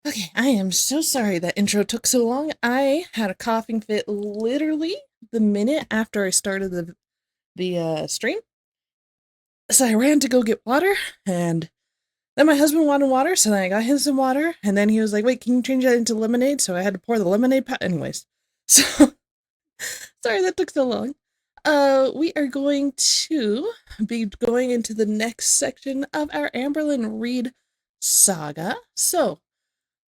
Okay, I am so sorry that intro took so long. I had a coughing fit literally the minute after I started the stream. So I ran to go get water, and then my husband wanted water, so then I got him some water, and then he was like, "Wait, can you change that into lemonade?" So I had to pour the lemonade anyways. So sorry that took so long. We are going to be going into the next section of our Amberlyn Reed saga. So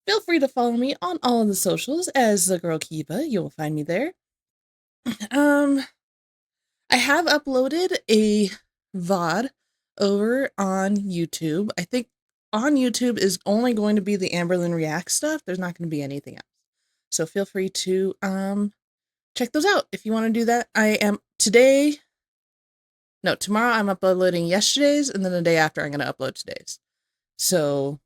feel free to follow me on all of the socials as the girl Kiba. You'll find me there. Um, I have uploaded a VOD over on YouTube. I think on YouTube is only going to be the Amberlyn React stuff. There's not going to be anything else. So feel free to check those out if you want to do that. Tomorrow I'm uploading yesterday's, and then the day after I'm going to upload today's. So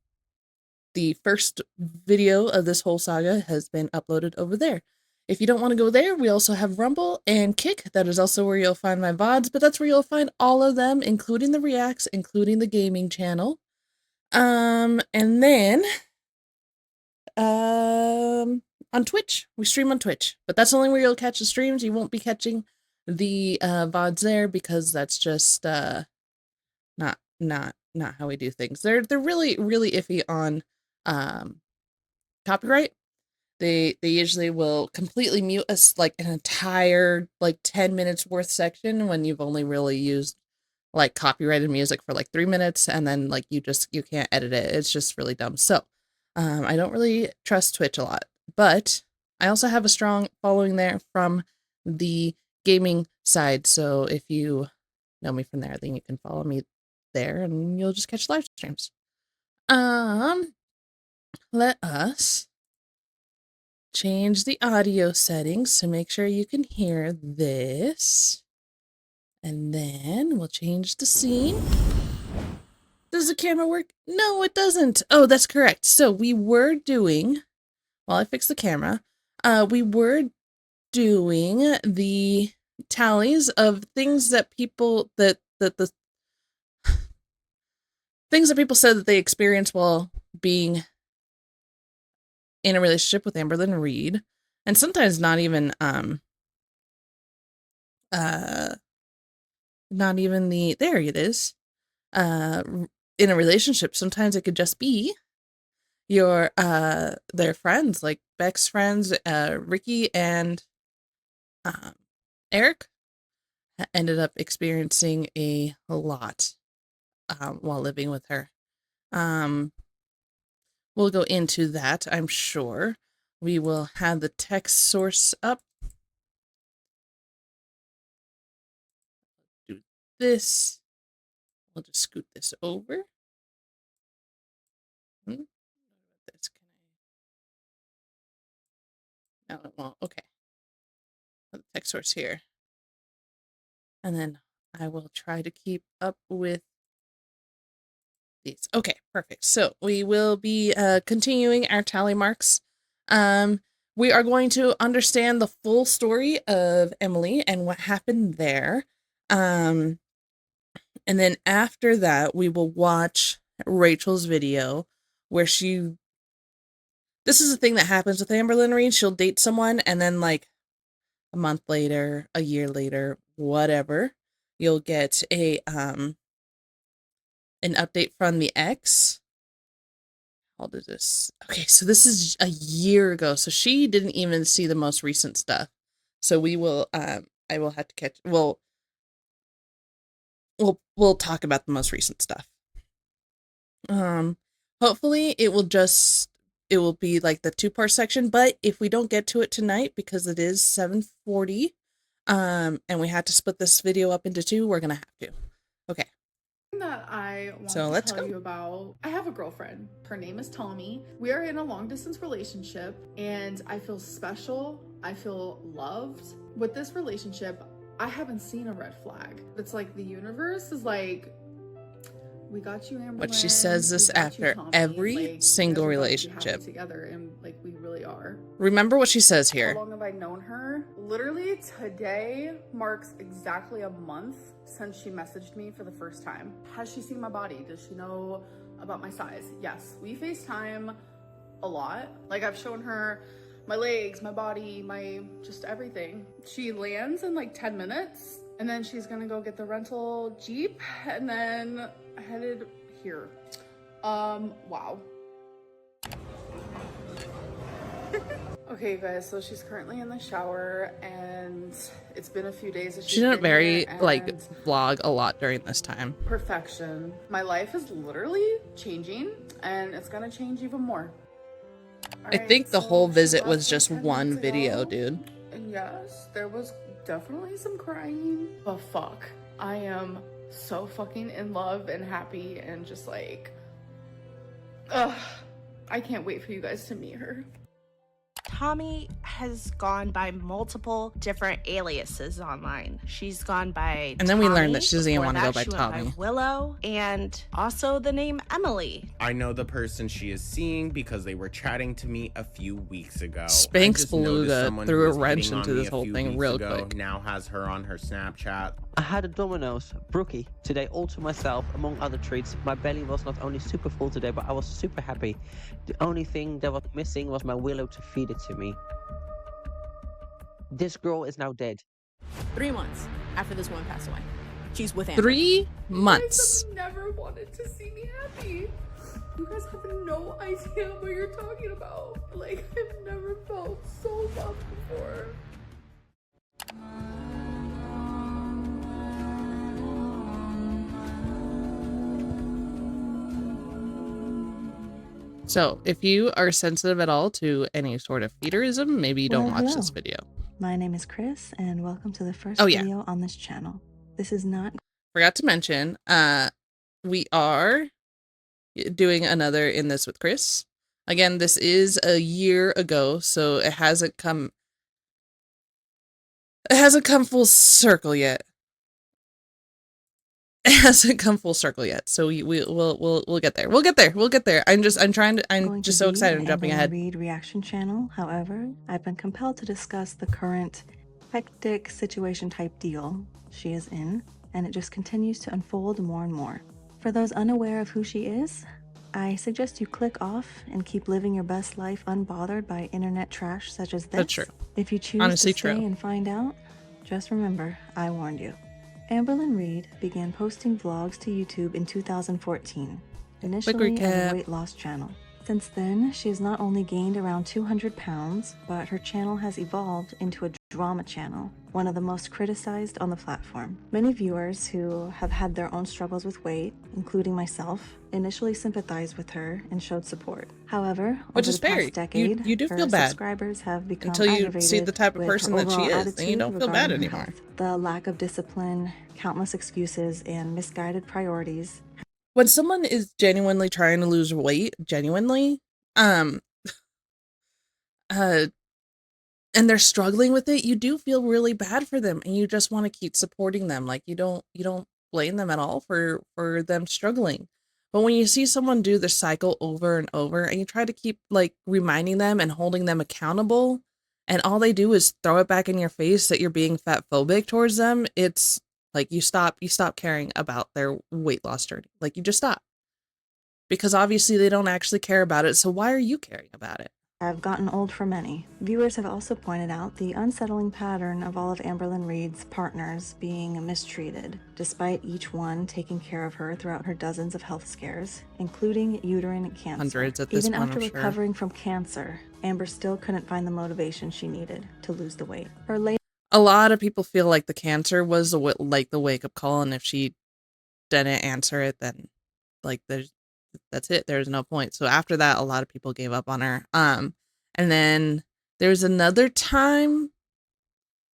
the first video of this whole saga has been uploaded over there. If you don't want to go there, we also have Rumble and Kick. That is also where you'll find my VODs, but that's where you'll find all of them, including the reacts, including the gaming channel. And then on Twitch, we stream on Twitch, but that's only where you'll catch the streams. You won't be catching the VODs there because that's just not how we do things. They're really iffy on copyright. They usually will completely mute us like an entire like 10 minutes worth section when you've only really used like copyrighted music for like 3 minutes, and then like you can't edit it. It's just really dumb. So I don't really trust Twitch a lot, but I also have a strong following there from the gaming side. So if you know me from there, then you can follow me there and you'll just catch live streams. Let us change the audio settings to make sure you can hear this. And then we'll change the scene. Does the camera work? No, it doesn't. Oh, that's correct. So we were doing, while I fix the camera, we were doing the tallies of things that people the things that people said that they experienced while being in a relationship with Amberlyn Reed, and sometimes uh not even there it is. In a relationship, sometimes it could just be your their friends, like Beck's friends, Ricky and um Eric ended up experiencing a lot while living with her. Um we'll go into that, I'm sure. We will have the text source up. Do this. We'll just scoot this over. This can I? No, it won't. Okay. Put the text source here, and then I will try to keep up with these. Okay, perfect. So we will be continuing our tally marks. We are going to understand the full story of Emily and what happened there. And then after that, we will watch Rachel's video where this is a thing that happens with Amberlyn Reed. She'll date someone, and then like a month later, a year later, whatever, you'll get an update from the ex. How old is this? Okay, so this is a year ago. So she didn't even see the most recent stuff. So we will I will have to catch we'll talk about the most recent stuff. Hopefully it will be like the two-part section, but if we don't get to it tonight because it is 7:40 and we had to split this video up into two, we're gonna have to. Okay. That I want So to let's tell go. you about. I have a girlfriend. Her name is Tommy. We are in a long distance relationship and I feel special. I feel loved. With this relationship, I haven't seen a red flag. It's like the universe is like, we got you, But she Amberlyn. says We this got you, after Tommy. every Like, you guys single are about to be happy relationship. together, and like, we really are. Remember what she says How here. long have I known her? Literally today marks exactly a month since she messaged me for the first time. Has she seen my body? Does she know about my size? Yes. We FaceTime a lot. Like, I've shown her my legs, my body, my just everything. She lands in like 10 minutes and then she's gonna go get the rental Jeep and then headed here. Wow. Okay, guys, so she's currently in the shower and it's been a few days that She didn't been here, like and vlog a lot during this time. perfection. My life is literally changing and it's gonna change even more. I think the whole visit was just one video, dude. And yes, there was definitely some crying, but fuck, I am so fucking in love and happy and just like, ugh, I can't wait for you guys to meet her. Tommy has gone by multiple different aliases online. She's gone by And then we learned that Tommy. she doesn't even Before want to go that, by she went Tommy. Willow, and also the name Emily. I know the person she is seeing because they were chatting to me a few weeks ago. Spanx I just noticed Beluga someone threw who a was wrench hitting on into me this a whole few thing weeks real ago quick. Now has her on her Snapchat. I had a Domino's brookie today all to myself, among other treats. My belly was not only super full today, but I was super happy. The only thing that was missing was my Willow to feed it to me. This girl is now dead. 3 months after this woman passed away. She's with Amber. 3 You months. guys have never wanted to see me happy. You guys have no idea what you're talking about. Like, I've never felt so loved before. So if you are sensitive at all to any sort of feederism, maybe you don't Well, watch this hello. video. My name is Chris, and welcome to the first Oh, yeah. video on this channel. This is not Forgot to mention, we are doing another In This with Chris. Again, this is a year ago, so it hasn't come full circle yet. It hasn't come full circle yet, so we'll get there. We'll get there. I'm just so excited. I'm jumping ahead. Read reaction channel. However, I've been compelled to discuss the current hectic situation type deal she is in, and it just continues to unfold more and more. For those unaware of who she is, I suggest you click off and keep living your best life unbothered by internet trash such as this. That's true. If you choose Honestly to stay true. and find out, just remember, I warned you. Amberlynn Reed began posting vlogs to YouTube in 2014, initially as recap. a weight loss channel. Since then, she has not only gained around 200 pounds, but her channel has evolved into a drama channel, one of the most criticized on the platform. Many viewers who have had their own struggles with weight, including myself, initially sympathized with her and showed support. However, Which over is the fair. past decade, You do her feel bad subscribers have become until you see aggravated the type of with person her that she overall is, then you attitude don't feel bad regarding her anymore. health. The lack of discipline, countless excuses, and misguided priorities. When someone is genuinely trying to lose weight, and they're struggling with it, you do feel really bad for them, and you just want to keep supporting them. Like you don't blame them at all for them struggling. But when you see someone do the cycle over and over, and you try to keep like reminding them and holding them accountable, and all they do is throw it back in your face that you're being fat phobic towards them, it's like you stop caring about their weight loss journey. Like you just stop. Because obviously they don't actually care about it, so why are you caring about it? Have gotten old for many. Viewers have also pointed out the unsettling pattern of all of Amberlynn Reed's partners being mistreated, despite each one taking care of her throughout her dozens of health scares, including uterine cancer. Hundreds at this Even point, after I'm sure. recovering from cancer, Amber still couldn't find the motivation she needed to lose the weight. Her A lot of people feel like the cancer was the wake-up call, and if she didn't answer it, then like that's it. There's no point. So after that, a lot of people gave up on her. And then there's another time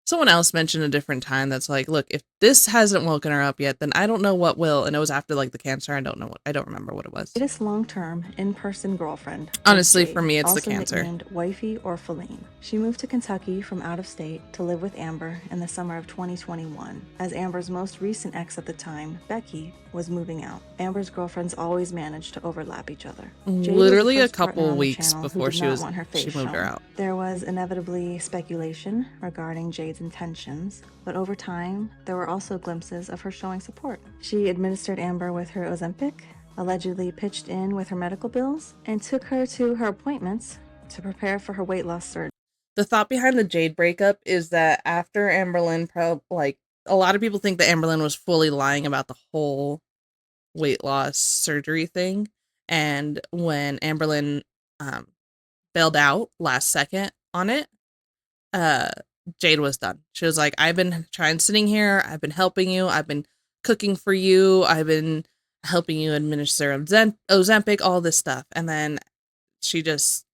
someone else mentioned a different time that's like, look, if this hasn't woken her up yet, then I don't know what will. And it was after like the cancer. I don't remember what it was. latest long-term in-person girlfriend was Honestly, Jade, for me, it's the also cancer. nicknamed Wifey or Feline. She moved to Kentucky from out of state to live with Amber in the summer of 2021, as Amber's most recent ex at the time, Becky, was moving out. Amber's girlfriends always managed to overlap each other. Jade was the Literally a first partner couple on the weeks channel who before did she not was want her she face moved her shown. out. There was inevitably speculation regarding Jade's intentions, but over time, there were also glimpses of her showing support. She administered Amber with her Ozempic, allegedly pitched in with her medical bills and took her to her appointments to prepare for her weight loss surgery. The thought behind the Jade breakup is that after Amberlyn, a lot of people think that Amberlyn was fully lying about the whole weight loss surgery thing. And when Amberlyn bailed out last second on it, uh, Jade was done. She was like, I've been sitting here, I've been helping you, I've been cooking for you, I've been helping you administer Ozempic, all this stuff. And then she just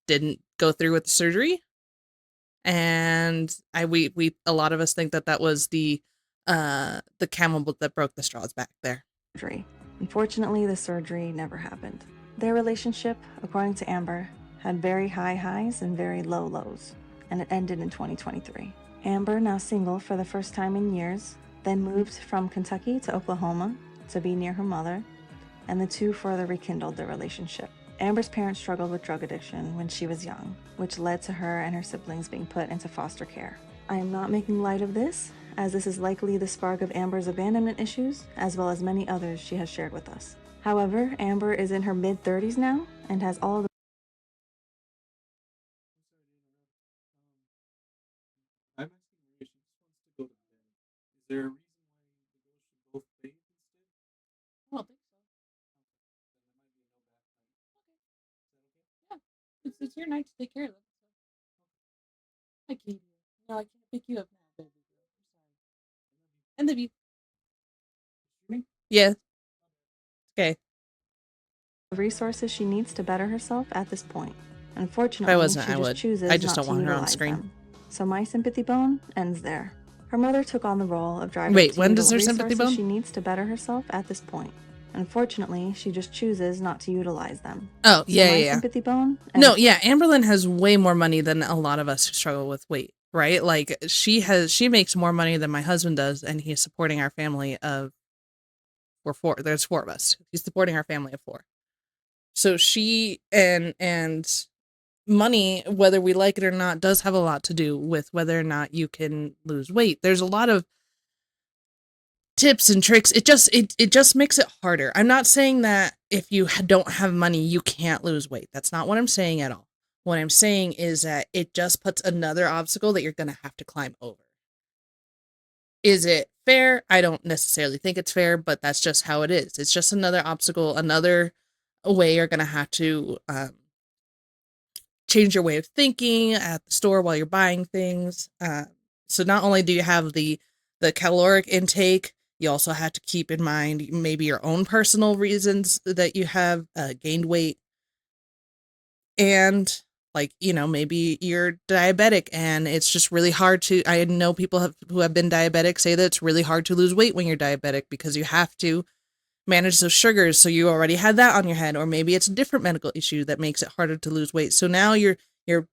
didn't go through with the surgery. And we a lot of us think that was the camel that broke the straws back there. Unfortunately, the surgery never happened. Their relationship, according to Amber, had very high highs and very low lows, and it ended in 2023. Amber, now single for the first time in years, then moved from Kentucky to Oklahoma to be near her mother, and the two further rekindled their relationship. Amber's parents struggled with drug addiction when she was young, which led to her and her siblings being put into foster care. I am not making light of this, as this is likely the spark of Amber's abandonment issues, as well as many others she has shared with us. However, Amber is in her mid-30s now and has all of the I'm asking Maria, she just wants to go to bed. Is there a reason why the girls should both bathe instead? I don't think so. Then there might be no bath night. Yeah, it's your night to take care of them. I can't. No, I can't pick you up now, baby. I'm sorry. I love you. Yeah. Okay. resources she needs to better herself at this point. Unfortunately, wasn't, she I just would. chooses I just not don't to want her on utilize screen. them. So my sympathy bone ends there. Her mother took on the role of driving Wait, to when utilize does her sympathy resources bone? she needs to better herself at this point. Unfortunately, she just chooses not to utilize them. Oh, So yeah, my yeah. sympathy bone No, yeah, Amberlyn has way more money than a lot of us who struggle with weight, right? Like she makes more money than my husband does, and he's supporting our family of there's 4 of us. He's supporting our family of 4. So she and money, whether we like it or not, does have a lot to do with whether or not you can lose weight. There's a lot of tips and tricks. It just makes it harder. I'm not saying that if you don't have money you can't lose weight. That's not what I'm saying at all. What I'm saying is that it just puts another obstacle that you're going to have to climb over. Is it fair? I don't necessarily think it's fair, but that's just how it is. It's just another obstacle, another way you're going to have to change your way of thinking at the store while you're buying things. So not only do you have the caloric intake, you also have to keep in mind maybe your own personal reasons that you have gained weight. And like, maybe you're diabetic and it's just really hard to, I know people who have been diabetic say that it's really hard to lose weight when you're diabetic because you have to manage those sugars. So you already had that on your head, or maybe it's a different medical issue that makes it harder to lose weight. So now you're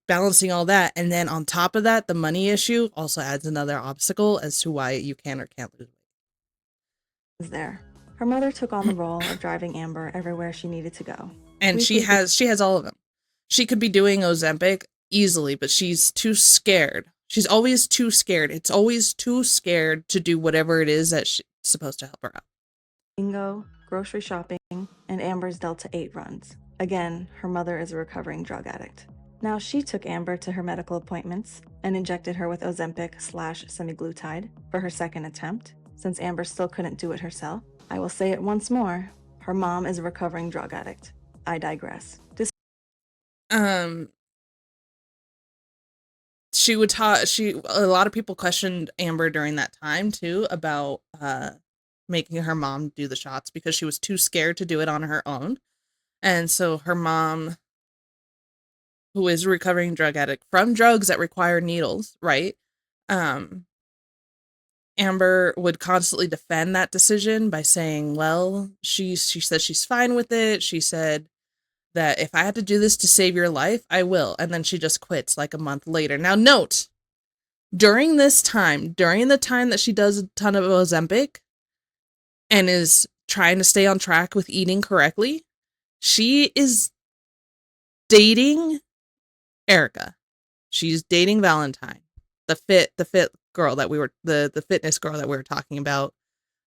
balancing all that. And then on top of that, the money issue also adds another obstacle as to why you can or can't lose weight. is there. Her mother took on the role of driving Amber everywhere she needed to go. And she has all of them. She could be doing Ozempic easily, but she's too scared. She's always too scared. It's always too scared to do whatever it is that she's supposed to help her out. Bingo, grocery shopping, and Amber's Delta 8 runs. Again, her mother is a recovering drug addict. Now she took Amber to her medical appointments and injected her with Ozempic/semaglutide for her second attempt, since Amber still couldn't do it herself. I will say it once more, her mom is a recovering drug addict. I digress. She would talk, a lot of people questioned Amber during that time too about making her mom do the shots because she was too scared to do it on her own. And so her mom, who is a recovering drug addict from drugs that require needles, right? Amber would constantly defend that decision by saying, well, she says she's fine with it. She said that if I had to do this to save your life, I will. And then she just quits like a month later. Now note, during the time that she does a ton of Ozempic and is trying to stay on track with eating correctly, she is dating Erica. She's dating Valentine, the fit girl that we were, the fitness girl that we were talking about,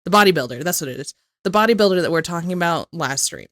the bodybuilder. That's what it is. the bodybuilder that we're talking about last stream.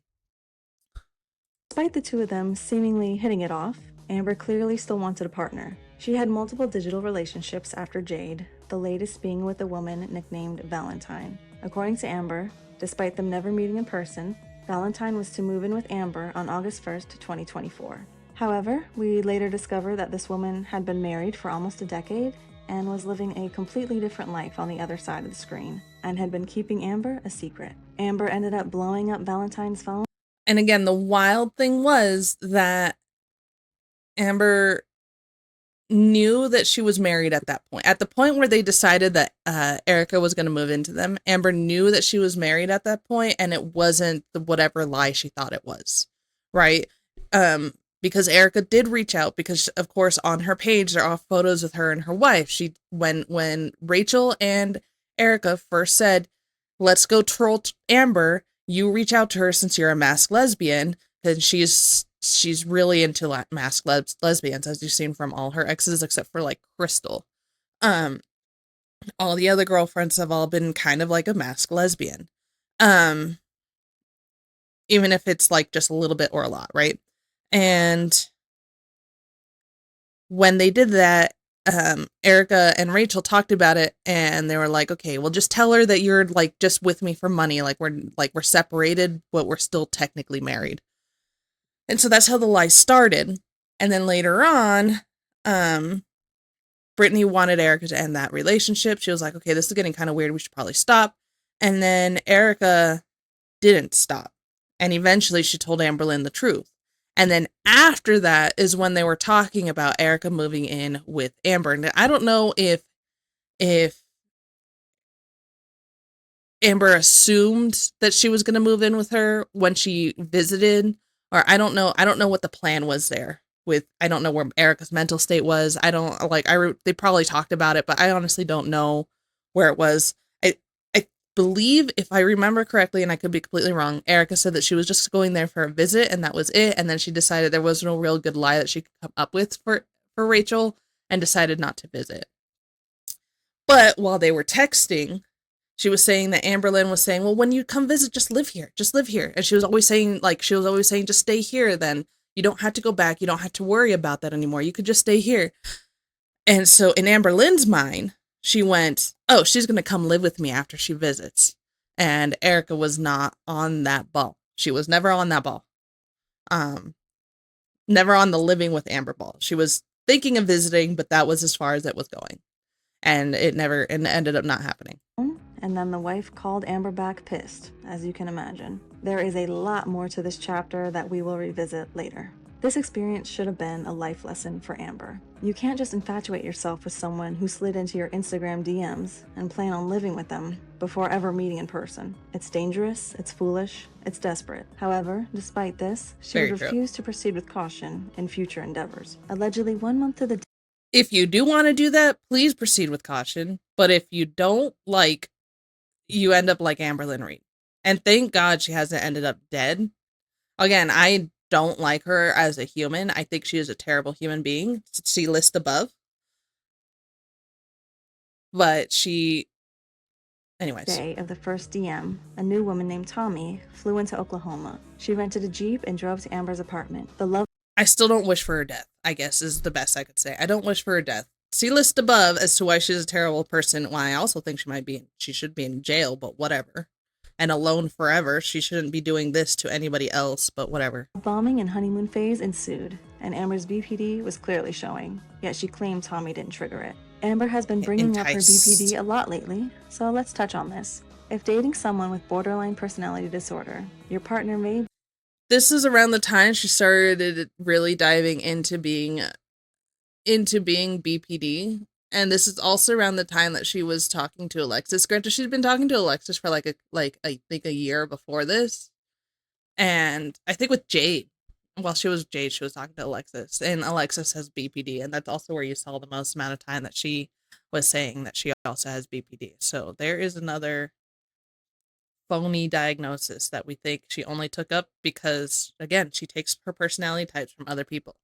Despite the two of them seemingly hitting it off, Amber clearly still wanted a partner. She had multiple digital relationships after Jade, the latest being with a woman nicknamed Valentine. According to Amber, despite them never meeting in person, Valentine was to move in with Amber on August 1st, 2024. However, we later discovered that this woman had been married for almost a decade and was living a completely different life on the other side of the screen, and had been keeping Amber a secret. Amber ended up blowing up Valentine's phone. And again, the wild thing was that Amber knew that she was married at that point. At the point where they decided that Erica was going to move into them, Amber knew that she was married at that point, and it wasn't the whatever lie she thought it was, right? Because Erica did reach out, because of course on her page there are photos with her and her wife. She when Rachel and Erica first said, "Let's go troll Amber," you reach out to her since you're a masked lesbian, because she's really into masked lesbians, as you've seen from all her exes except for like Crystal. All the other girlfriends have all been kind of like a masked lesbian, even if it's like just a little bit or a lot, right? And when they did that, Erica and Rachel talked about it, and they were like, okay, well, just tell her that you're like just with me for money, like we're separated, but we're still technically married. And so that's how the lie started. And then later on, Brittany wanted Erica to end that relationship. She was like, okay, this is getting kind of weird, we should probably stop. And then Erica didn't stop, and eventually she told Amberlynn the truth. And then after that is when they were talking about Erica moving in with Amber. And I don't know if Amber assumed that she was going to move in with her when she visited, or I don't know what the plan was there. I don't know where Erica's mental state was. I don't like they probably talked about it, but I honestly don't know where it was. I believe, if I remember correctly, and I could be completely wrong, Erica said that she was just going there for a visit and that was it, and then she decided there was no real good lie that she could come up with for Rachel, and decided not to visit. But while they were texting, she was saying that Amberlynn was saying, well, when you come visit, just live here. Just live here. And she was always saying, just stay here then. You don't have to go back. You don't have to worry about that anymore. You could just stay here. And so in Amberlynn's mind, she went, oh, she's going to come live with me after she visits. And Erica was not on that ball. She was never on that ball. Never on the living with Amber ball. She was thinking of visiting, but that was as far as it was going. And it ended up not happening. And then the wife called Amber back pissed, as you can imagine. There is a lot more to this chapter that we will revisit later. This experience should have been a life lesson for Amber. You can't just infatuate yourself with someone who slid into your Instagram DMs and plan on living with them before ever meeting in person. It's dangerous, it's foolish, it's desperate. However, despite this, she would refuse to proceed with caution in future endeavors. Allegedly 1 month to the if you do want to do that, please proceed with caution. But if you don't, you end up like Amberlynn Reed. And thank God she hasn't ended up dead. Again, I don't like her as a human. I think she is a terrible human being. See list above. But anyways. Day of the first DM, a new woman named Tommy flew into Oklahoma. She rented a Jeep and drove to Amber's apartment. I still don't wish for her death, I guess is the best I could say. I don't wish for her death. See list above as to why she's a terrible person. Why I also think she should be in jail, but whatever. And alone forever. She shouldn't be doing this to anybody else, but whatever. Bombing and honeymoon phase ensued, and Amber's BPD was clearly showing, yet she claimed Tommy didn't trigger it. Amber has been bringing up her BPD a lot lately, so let's touch on this. If dating someone with borderline personality disorder, your partner may... This is around the time she started really diving into being BPD. And this is also around the time that she was talking to Alexis. Granted, she's been talking to Alexis for I think a year before this. And I think with Jade, while she was Jade, she was talking to Alexis. And Alexis has BPD. And that's also where you saw the most amount of time that she was saying that she also has BPD. So there is another phony diagnosis that we think she only took up because, again, she takes her personality types from other people.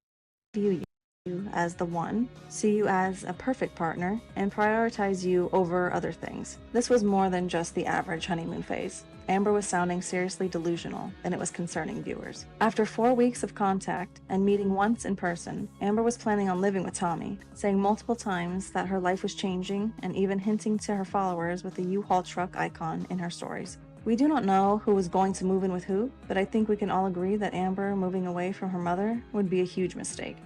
you as the one, see you as a perfect partner, and prioritize you over other things. This was more than just the average honeymoon phase. Amber was sounding seriously delusional, and it was concerning viewers. After 4 weeks of contact and meeting once in person, Amber was planning on living with Tommy, saying multiple times that her life was changing and even hinting to her followers with the U-Haul truck icon in her stories. We do not know who was going to move in with who, but I think we can all agree that Amber moving away from her mother would be a huge mistake.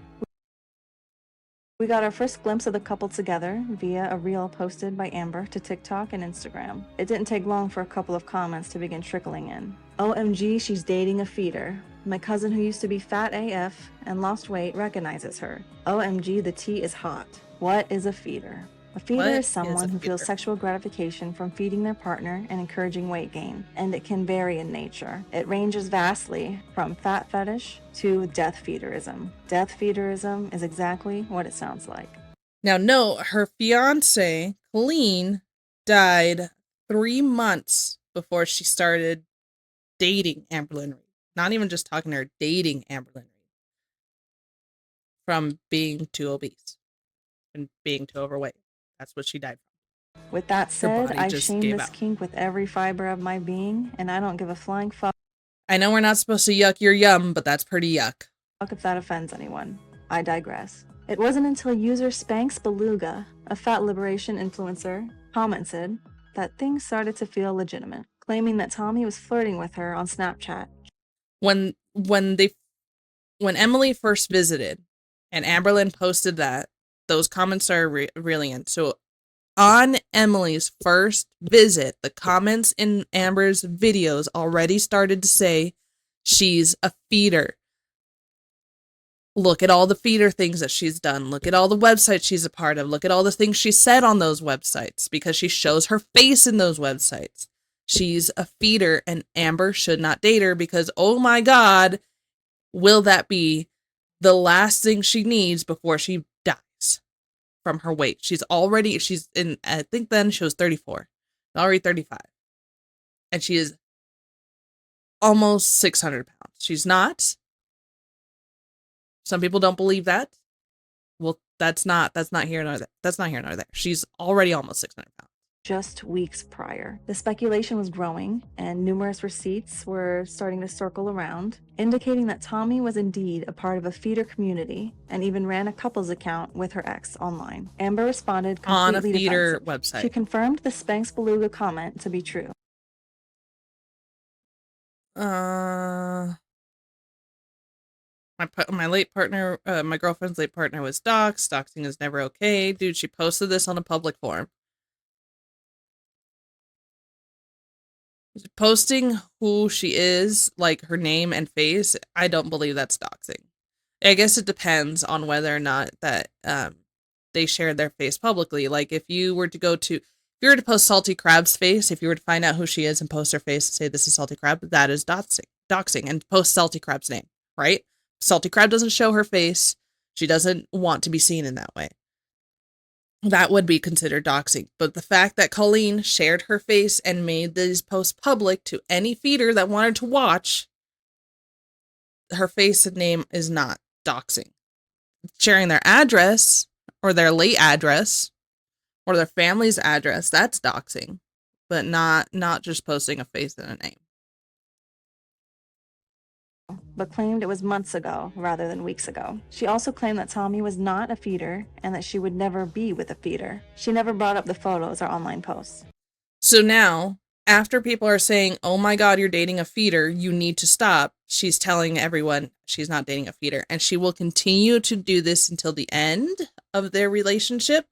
We got our first glimpse of the couple together via a reel posted by Amber to TikTok and Instagram. It didn't take long for a couple of comments to begin trickling in. OMG, she's dating a feeder. My cousin who used to be fat AF and lost weight recognizes her. OMG, the tea is hot. What is a feeder? A feeder What is is someone a who feels feeder? sexual gratification from feeding their partner and encouraging weight gain, and it can vary in nature. It ranges vastly from fat fetish to death feederism. Death feederism is exactly what it sounds like. Now, no, her fiance, Colleen, died 3 months before she started dating Amberlyn Reed. Not even just talking to her, dating Amberlyn Reed. From being too obese and being too overweight. That's what she died from. With that Her said, body I just shame gave this out. kink with every fiber of my being, and I don't give a flying fuck I know we're not supposed to yuck your yum, but that's pretty yuck. if that offends anyone. I digress. It wasn't until user Spanx Beluga, a fat liberation influencer, commented that things started to feel legitimate, claiming that Tommy was flirting with her on Snapchat. When Emily first visited and Amberlyn posted that, those comments started reeling in. So on Emily's first visit, the comments in Amber's videos already started to say she's a feeder. Look at all the feeder things that she's done. Look at all the websites she's a part of. Look at all the things she said on those websites because she shows her face in those websites. She's a feeder and Amber should not date her because, oh my God, will that be the last thing she needs before she dies from her weight? She's in, I think then she was 34, already 35. And she is almost 600 pounds. She's not. Some people don't believe that. Well, that's not here nor there. That's not here nor there. She's already almost 600 pounds. Just weeks prior. The speculation was growing, and numerous receipts were starting to circle around, indicating that Tommy was indeed a part of a feeder community and even ran a couples account with her ex online. Amber responded On a completely feeder defensive. website. She confirmed the Spanx Beluga comment to be true. My late partner, my girlfriend's late partner was doxxed. Doxing is never okay. Dude, she posted this on a public forum. Posting who she is, like her name and face, I don't believe that's doxing. I guess it depends on whether or not that they shared their face publicly. Like if you were to post Salty Crab's face, if you were to find out who she is and post her face and say this is Salty Crab, that is doxing, and post Salty Crab's name, right? Salty Crab doesn't show her face. She doesn't want to be seen in that way. That would be considered doxing. But the fact that Colleen shared her face and made these posts public to any feeder that wanted to watch, her face and name is not doxing. Sharing their address or their late address or their family's address, that's doxing. But not just posting a face and a name. But claimed it was months ago rather than weeks ago. She also claimed that Tommy was not a feeder and that she would never be with a feeder. She never brought up the photos or online posts. So now, after people are saying, oh my God, you're dating a feeder, you need to stop, she's telling everyone she's not dating a feeder. And she will continue to do this until the end of their relationship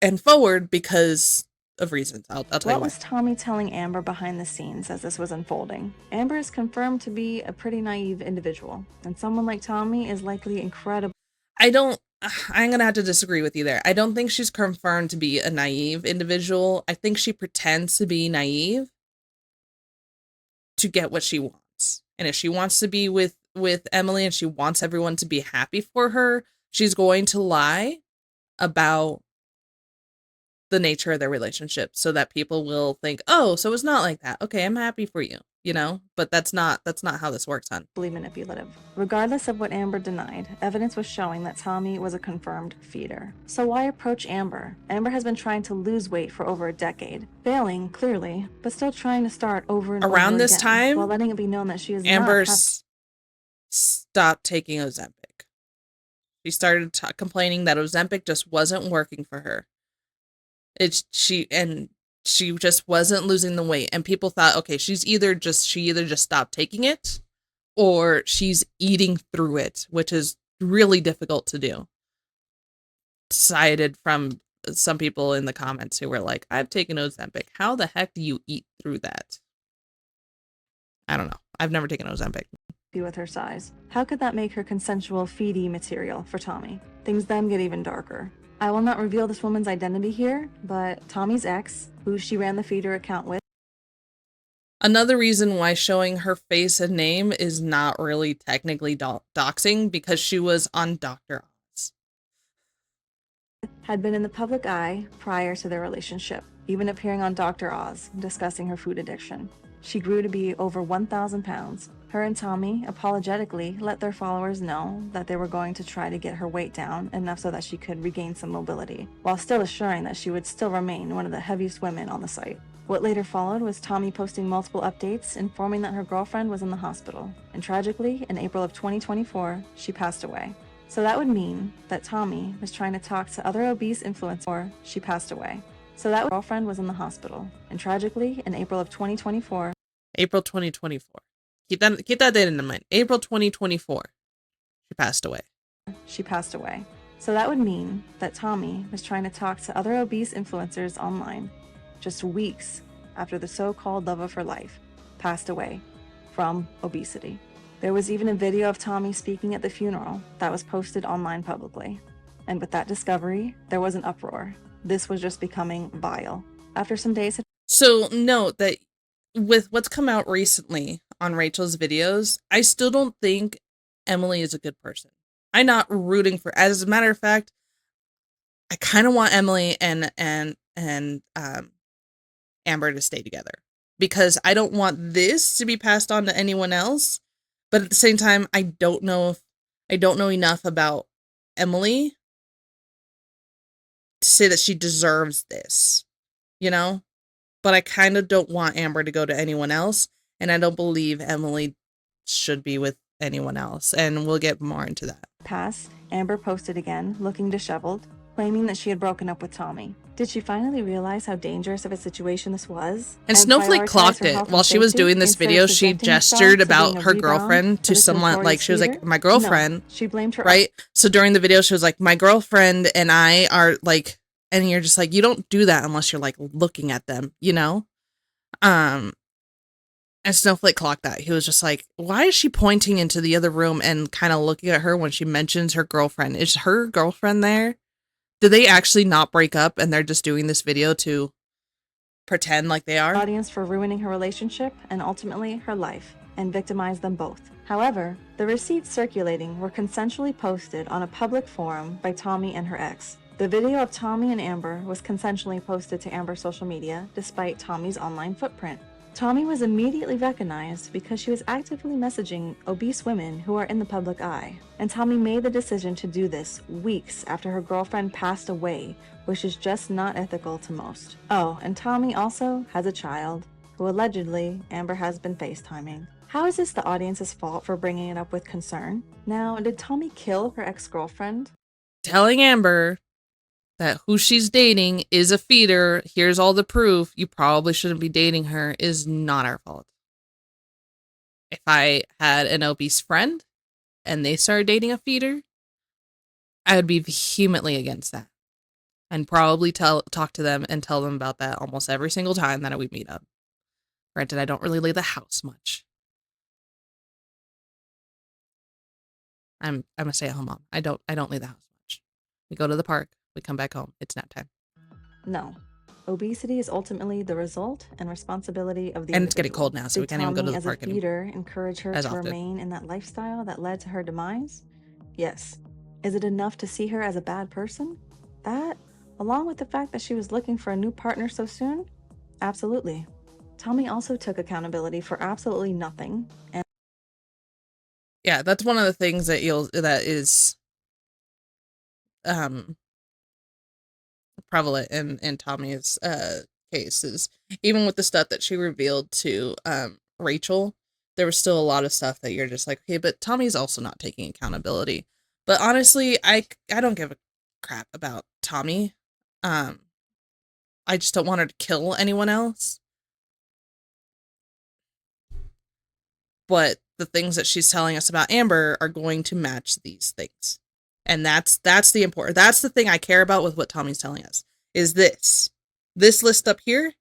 and forward because of reasons. I'll tell you why. What was Tommy telling Amber behind the scenes as this was unfolding? Amber is confirmed to be a pretty naive individual, and someone like Tommy is likely incredible. I'm going to have to disagree with you there. I don't think she's confirmed to be a naive individual. I think she pretends to be naive to get what she wants. And if she wants to be with Emily and she wants everyone to be happy for her, she's going to lie about the nature of their relationship so that people will think, oh, so it's not like that. Okay, I'm happy for you. you know? But that's not how this works, hon. Manipulative. Regardless of what Amber denied, evidence was showing that Tommy was a confirmed feeder. So why approach Amber? Amber has been trying to lose weight for over a decade, failing clearly, but still trying to start over and Around over this again, time, while letting it be known that she is Amber not stopped taking Ozempic. She started complaining that Ozempic just wasn't working for her. She just wasn't losing the weight, and people thought, okay, she either just stopped taking it, or she's eating through it, which is really difficult to do. Cited from some people in the comments who were like, I've taken Ozempic. How the heck do you eat through that? I don't know. I've never taken Ozempic. with her size. How could that make her consensual feedy material for Tommy? Things then get even darker. I will not reveal this woman's identity here, but Tommy's ex, who she ran the feeder account with, Another reason why showing her face and name is not really technically doxing, because she was on Dr. Oz. had been in the public eye prior to their relationship, even appearing on Dr. Oz discussing her food addiction. She grew to be over 1,000 pounds. Her and Tommy apologetically let their followers know that they were going to try to get her weight down enough so that she could regain some mobility, while still assuring that she would still remain one of the heaviest women on the site. What later followed was Tommy posting multiple updates informing that her girlfriend was in the hospital, and tragically, in April of 2024, she passed away. So that would mean that Tommy was trying to talk to other obese influencers. She passed away. So that girlfriend was in the hospital, and tragically, in April of 2024. April 2024. Keep that date in mind. April 2024. She passed away. She passed away. So that would mean that Tommy was trying to talk to other obese influencers online, just weeks after the so-called love of her life passed away from obesity. There was even a video of Tommy speaking at the funeral that was posted online publicly. And with that discovery, there was an uproar. This was just becoming vile. After some days... So note that with what's come out recently on Rachel's videos, I still don't think Emily is a good person. I'm not rooting for... As a matter of fact, I kind of want Emily and Amber to stay together, because I don't want this to be passed on to anyone else. But at the same time, I don't know enough about Emily to say that she deserves this, you know? But I kind of don't want Amber to go to anyone else, and I don't believe Emily should be with anyone else, and we'll get more into that. Amber posted again, looking disheveled, claiming that she had broken up with Tommy. Did she finally realize how dangerous of a situation this was? And Snowflake clocked it. While she was doing this video, she gestured about her girlfriend to someone, like, she was like, my girlfriend. No, she blamed her. Right? So during the video, she was like, my girlfriend and I are, like, and you're just like, you don't do that unless you're, like, looking at them, you know? And Snowflake clocked that. He was just like, why is she pointing into the other room and kind of looking at her when she mentions her girlfriend? Is her girlfriend there? Did they actually not break up and they're just doing this video to pretend like they are? Audience for ruining her relationship and ultimately her life, and victimized them both. However, the receipts circulating were consensually posted on a public forum by Tommy and her ex. The video of Tommy and Amber was consensually posted to Amber's social media despite Tommy's online footprint. Tommy was immediately recognized because she was actively messaging obese women who are in the public eye. And Tommy made the decision to do this weeks after her girlfriend passed away, which is just not ethical to most. Oh, and Tommy also has a child, who allegedly Amber has been FaceTiming. How is this the audience's fault for bringing it up with concern? Now, did Tommy kill her ex-girlfriend? Telling Amber that who she's dating is a feeder, here's all the proof, you probably shouldn't be dating her, is not our fault. If I had an obese friend and they started dating a feeder, I would be vehemently against that. And probably talk to them and tell them about that almost every single time that we meet up. Granted, I don't really leave the house much. I'm a stay-at-home mom. I don't leave the house much. We go to the park. We come back home. It's nap time. No. Obesity is ultimately the result and responsibility of the And it's getting individual. cold now, so we Did can't even go to Tommy, the as park a feeder, encourage her as to often. remain in that lifestyle that led to her demise? Yes. Is it enough to see her as a bad person? That, along with the fact that she was looking for a new partner so soon? Absolutely. Tommy also took accountability for absolutely nothing, and Yeah, that's one of the things that is prevalent in Tommy's case, is even with the stuff that she revealed to Rachel, there was still a lot of stuff that you're just like, okay, but Tommy's also not taking accountability. But honestly, I don't give a crap about Tommy. I just don't want her to kill anyone else. But the things that she's telling us about Amber are going to match these things. And that's the thing I care about with what Tommy's telling us, is this list up here.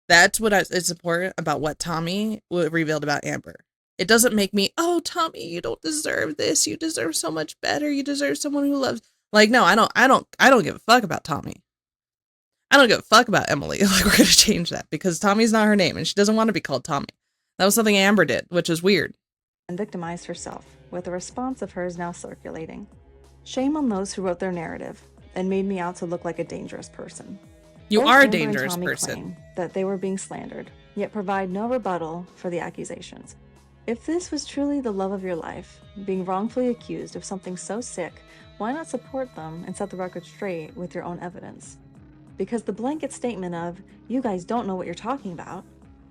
That's what it's important about what Tommy revealed about Amber. It doesn't make me, oh, Tommy, you don't deserve this. You deserve so much better. You deserve someone who loves. Like, no, I don't give a fuck about Tommy. I don't give a fuck about Emily. Like, we're gonna change that because Tommy's not her name and she doesn't want to be called Tommy. That was something Amber did, which is weird. victimized herself, with a response of hers now circulating. Shame on those who wrote their narrative and made me out to look like a dangerous person. You Both are a Amber and dangerous Tommy person. claim that they were being slandered, yet provide no rebuttal for the accusations. If this was truly the love of your life, being wrongfully accused of something so sick, why not support them and set the record straight with your own evidence? Because the blanket statement of, you guys don't know what you're talking about,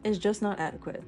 is just not adequate.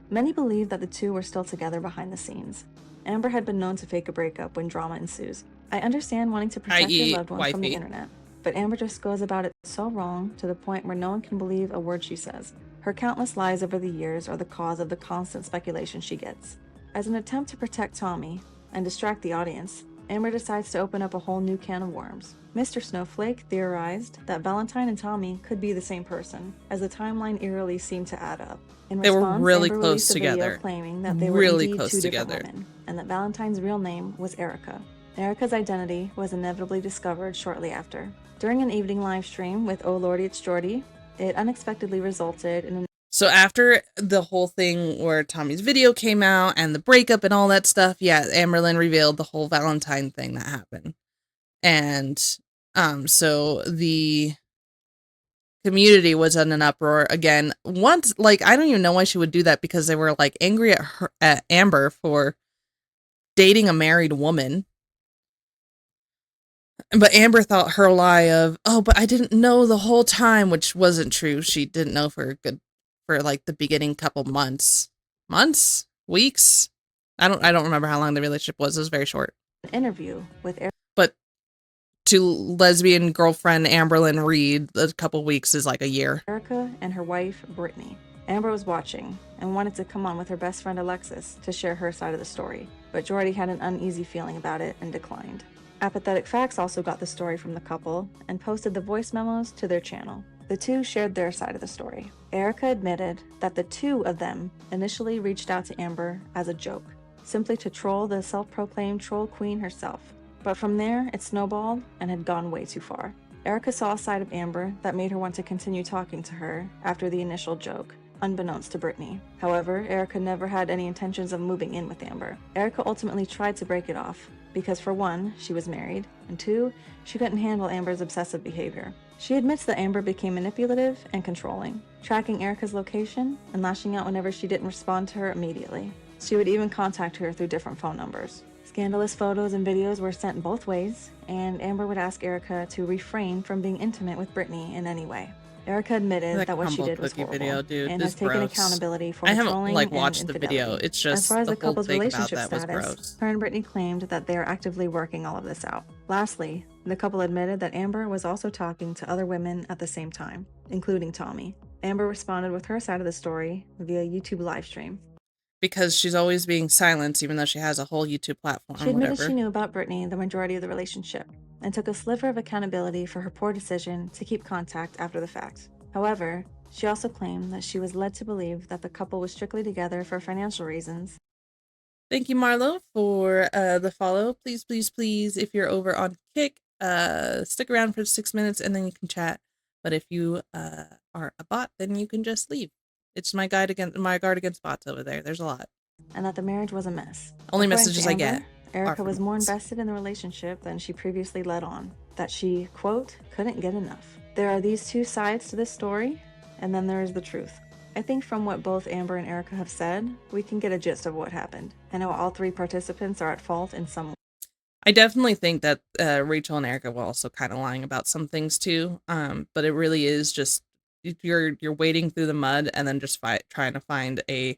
Many believe that the two were still together behind the scenes. Amber had been known to fake a breakup when drama ensues. I understand wanting to protect your loved one from the internet, but Amber just goes about it so wrong to the point where no one can believe a word she says. Her countless lies over the years are the cause of the constant speculation she gets. As an attempt to protect Tommy and distract the audience, Amber decides to open up a whole new can of worms. Mr. Snowflake theorized that Valentine and Tommy could be the same person, as the timeline eerily seemed to add up. In They were response, really Amber close released a video together. claiming that they were Really indeed close two together. different women, and that Valentine's real name was Erica. Erica's identity was inevitably discovered shortly after. During an evening live stream with Oh Lordy It's Jordy, it unexpectedly resulted in an So after the whole thing where Tommy's video came out and the breakup and all that stuff, yeah, Amberlynn revealed the whole Valentine thing that happened. And so the community was in an uproar again. Once, like, I don't even know why she would do that, because they were like angry at Amber for dating a married woman. But Amber thought her lie of, oh, but I didn't know the whole time, which wasn't true. She didn't know for like the beginning couple months, weeks. I don't remember how long the relationship was. It was very short. interview with Erica. But to lesbian girlfriend Amberlynn Reed, a couple weeks is like a year. Erica and her wife, Brittany. Amber was watching and wanted to come on with her best friend Alexis to share her side of the story, but Jordy had an uneasy feeling about it and declined. Apathetic Facts also got the story from the couple and posted the voice memos to their channel. The two shared their side of the story. Erica admitted that the two of them initially reached out to Amber as a joke, simply to troll the self-proclaimed troll queen herself. But from there, it snowballed and had gone way too far. Erica saw a side of Amber that made her want to continue talking to her after the initial joke, unbeknownst to Brittany. However, Erica never had any intentions of moving in with Amber. Erica ultimately tried to break it off, because for one, she was married, and two, she couldn't handle Amber's obsessive behavior. She admits that Amber became manipulative and controlling, tracking Erica's location and lashing out whenever she didn't respond to her immediately. She would even contact her through different phone numbers. Scandalous photos and videos were sent both ways, and Amber would ask Erica to refrain from being intimate with Brittany in any way. Erica admitted that what she did was horrible, video, dude, and has taken accountability for I her haven't trolling like and watched the video. infidelity. It's just As far as the the whole couple's thing about relationship that was status, gross. her and Brittany claimed that they are actively working all of this out. Lastly, the couple admitted that Amber was also talking to other women at the same time, including Tommy. Amber responded with her side of the story via YouTube livestream. Because she's always being silenced, even though she has a whole YouTube platform. She admitted whatever. she knew about Brittany the majority of the relationship, and took a sliver of accountability for her poor decision to keep contact after the fact. However, she also claimed that she was led to believe that the couple was strictly together for financial reasons. Thank you, Marlo, for the follow. Please, please, please, if you're over on Kick, stick around for 6 minutes and then you can chat. But if you are a bot, then you can just leave. It's my guard against bots over there. There's a lot. And that the marriage was a mess. Only According messages to I Amber, get are Erica from was more bots. invested in the relationship than she previously let on. That she, quote, couldn't get enough. There are these two sides to this story, and then there is the truth. I think from what both Amber and Erica have said, we can get a gist of what happened, and how all 3 participants are at fault in some way. I definitely think that Rachel and Erica were also kind of lying about some things too. But it really is just you're wading through the mud and then just trying to find a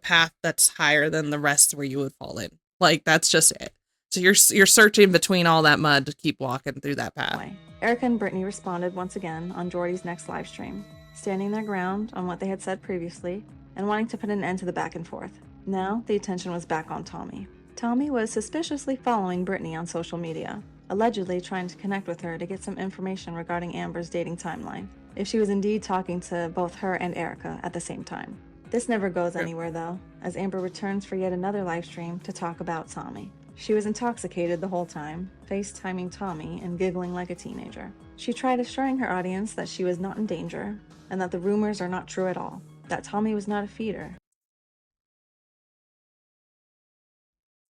path that's higher than the rest where you would fall in. Like that's just it. So you're searching between all that mud to keep walking through that path. Erica and Brittany responded once again on Jordy's next live stream, standing their ground on what they had said previously and wanting to put an end to the back and forth. Now the attention was back on Tommy. Tommy was suspiciously following Brittany on social media, allegedly trying to connect with her to get some information regarding Amber's dating timeline, if she was indeed talking to both her and Erica at the same time. This never goes anywhere though, as Amber returns for yet another live stream to talk about Tommy. She was intoxicated the whole time, FaceTiming Tommy and giggling like a teenager. She tried assuring her audience that she was not in danger, and that the rumors are not true at all, that Tommy was not a feeder.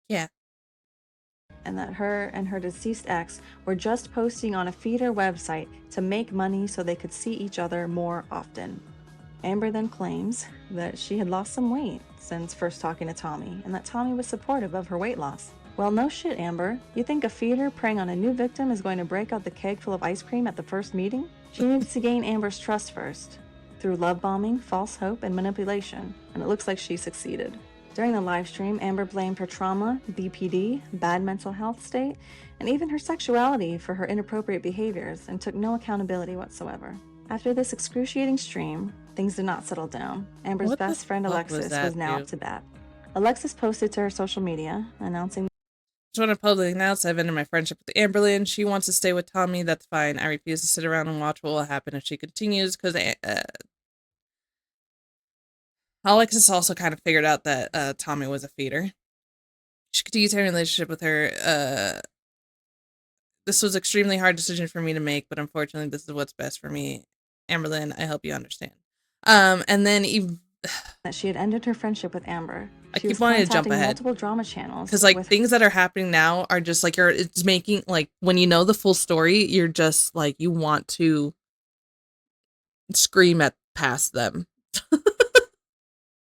Yeah. And that her and her deceased ex were just posting on a feeder website to make money so they could see each other more often. Amber then claims that she had lost some weight since first talking to Tommy, and that Tommy was supportive of her weight loss. Well, no shit, Amber. You think a feeder preying on a new victim is going to break out the keg full of ice cream at the first meeting? She needs to gain Amber's trust first, through love bombing, false hope, and manipulation, and it looks like she succeeded. During the live stream, Amber blamed her trauma, BPD, bad mental health state, and even her sexuality for her inappropriate behaviors, and took no accountability whatsoever. After this excruciating stream, things did not settle down. Amber's best friend Alexis was now up to bat. Alexis posted to her social media, announcing, "Just want to publicly announce I've ended my friendship with Amberlynn. She wants to stay with Tommy. That's fine. I refuse to sit around and watch what will happen if she continues." Because Alexis also kind of figured out that Tommy was a feeder. She continues having a relationship with her. This was an extremely hard decision for me to make, but unfortunately, this is what's best for me. Amberlynn, I hope you understand. And then that she had ended her friendship with Amber. I keep wanting to jump ahead. Multiple drama channels. Because like things that are happening now are just like it's making like when you know the full story, you're just like you want to scream at past them.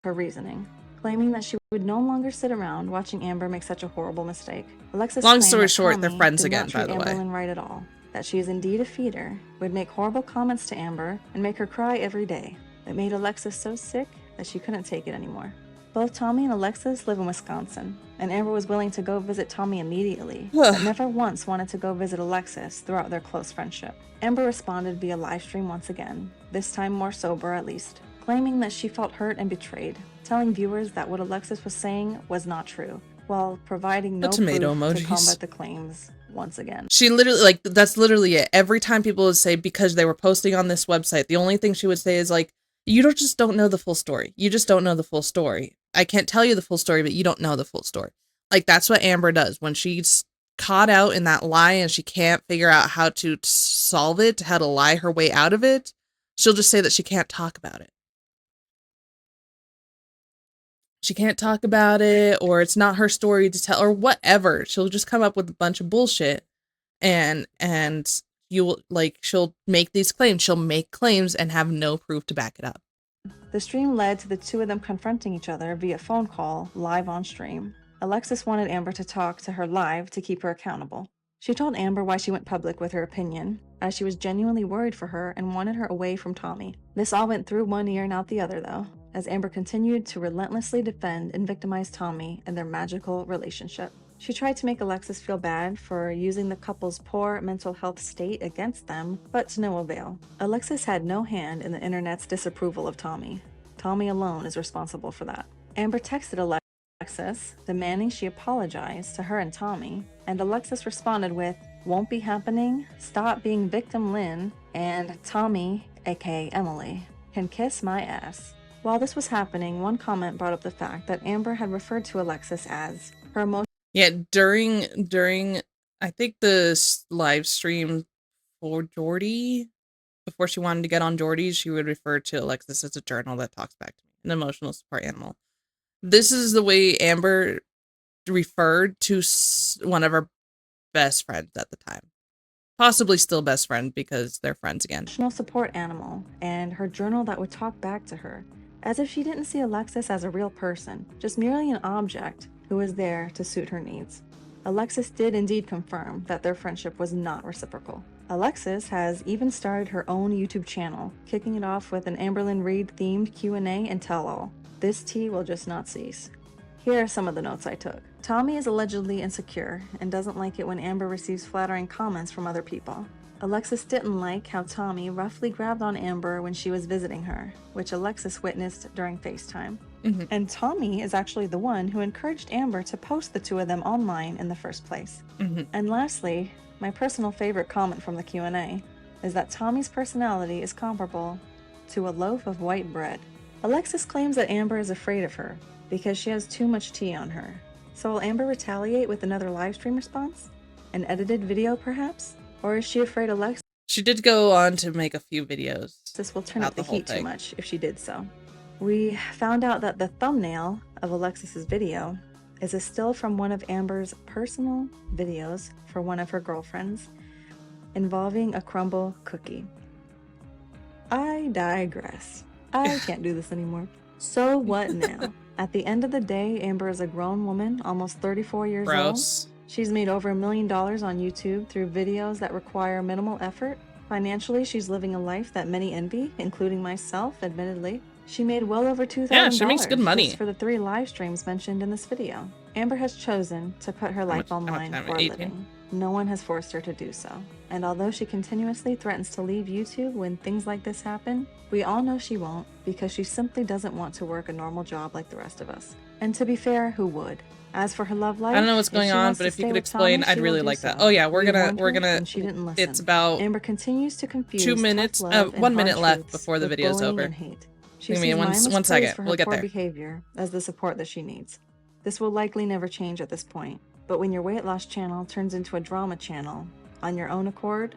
Her reasoning, claiming that she would no longer sit around watching Amber make such a horrible mistake. Alexis Long story claimed that short, they're Tommy friends did again, not treat by the way. Amberlynn right at all. That she is indeed a feeder, would make horrible comments to Amber and make her cry every day. It made Alexis so sick that she couldn't take it anymore. Both Tommy and Alexis live in Wisconsin, and Amber was willing to go visit Tommy immediately, but never once wanted to go visit Alexis throughout their close friendship. Amber responded via livestream once again, this time more sober at least, claiming that she felt hurt and betrayed, telling viewers that what Alexis was saying was not true, while providing no proof to combat the claims once again. She literally, like, that's literally it. Every time people would say, because they were posting on this website, the only thing she would say is like, you just don't know the full story. You just don't know the full story. I can't tell you the full story, but you don't know the full story. Like, that's what Amber does. When she's caught out in that lie and she can't figure out how to solve it, how to lie her way out of it, she'll just say that she can't talk about it. She can't talk about it, or it's not her story to tell, or whatever. She'll just come up with a bunch of bullshit, and you'll like she'll make these claims. She'll make claims and have no proof to back it up. The stream led to the two of them confronting each other via phone call, live on stream. Alexis wanted Amber to talk to her live to keep her accountable. She told Amber why she went public with her opinion, as she was genuinely worried for her and wanted her away from Tommy. This all went through one ear and out the other, though, as Amber continued to relentlessly defend and victimize Tommy and their magical relationship. She tried to make Alexis feel bad for using the couple's poor mental health state against them, but to no avail. Alexis had no hand in the internet's disapproval of Tommy. Tommy alone is responsible for that. Amber texted Alexis, demanding she apologize to her and Tommy, and Alexis responded with, "Won't be happening, stop being victim Lynn, and Tommy, aka Emily, can kiss my ass." While this was happening, one comment brought up the fact that Amber had referred to Alexis as her emotional. Yeah, during I think the live stream for Jordy, before she wanted to get on Jordy, she would refer to Alexis as a journal that talks back to me, an emotional support animal. This is the way Amber referred to one of her best friends at the time. possibly still best friend because they're friends again. Emotional support animal, and her journal that would talk back to her, as if she didn't see Alexis as a real person, just merely an object who was there to suit her needs. Alexis did indeed confirm that their friendship was not reciprocal. Alexis has even started her own YouTube channel, kicking it off with an Amberlynn Reid themed Q&A and tell-all. This tea will just not cease. Here are some of the notes I took. Tommy is allegedly insecure and doesn't like it when Amber receives flattering comments from other people. Alexis didn't like how Tommy roughly grabbed on Amber when she was visiting her, which Alexis witnessed during FaceTime. And Tommy is actually the one who encouraged Amber to post the two of them online in the first place. And lastly, my personal favorite comment from the Q&A is that Tommy's personality is comparable to a loaf of white bread. Alexis claims that Amber is afraid of her because she has too much tea on her. So will Amber retaliate with another livestream response? An edited video perhaps? Or is she afraid Alexis She did go on to make a few videos. will turn about up the the whole heat too thing. much if she did so? We found out that the thumbnail of Alexis's video is a still from one of Amber's personal videos for one of her girlfriends involving a crumble cookie. I digress. I can't do this anymore. So what now? At the end of the day, Amber is a grown woman, almost 34 years old. Gross. She's made over $1 million on YouTube through videos that require minimal effort. Financially, she's living a life that many envy, including myself, admittedly. She made well over $2,000 Yeah, she makes good money. just for the 3 live streams mentioned in this video. Amber has chosen to put her life How much online time? for a 18? living. No one has forced her to do so. And although she continuously threatens to leave YouTube when things like this happen, we all know she won't because she simply doesn't want to work a normal job like the rest of us. And to be fair, who would? As for her love life, I don't know what's if going she on, wants but to if you stay could with explain, Tommy, I'd she really will do like that. so. Oh yeah, We we're warned her, gonna. and she didn't listen. It's about Amber continues to confuse 2 tough minutes. love and 1 hard minute left truths before the with video's bullying over. and hate. She Give me sees one mindless praise second. for her We'll get poor there. behavior as the support that she needs. This will likely never change at this point, but when your weight loss channel turns into a drama channel on your own accord,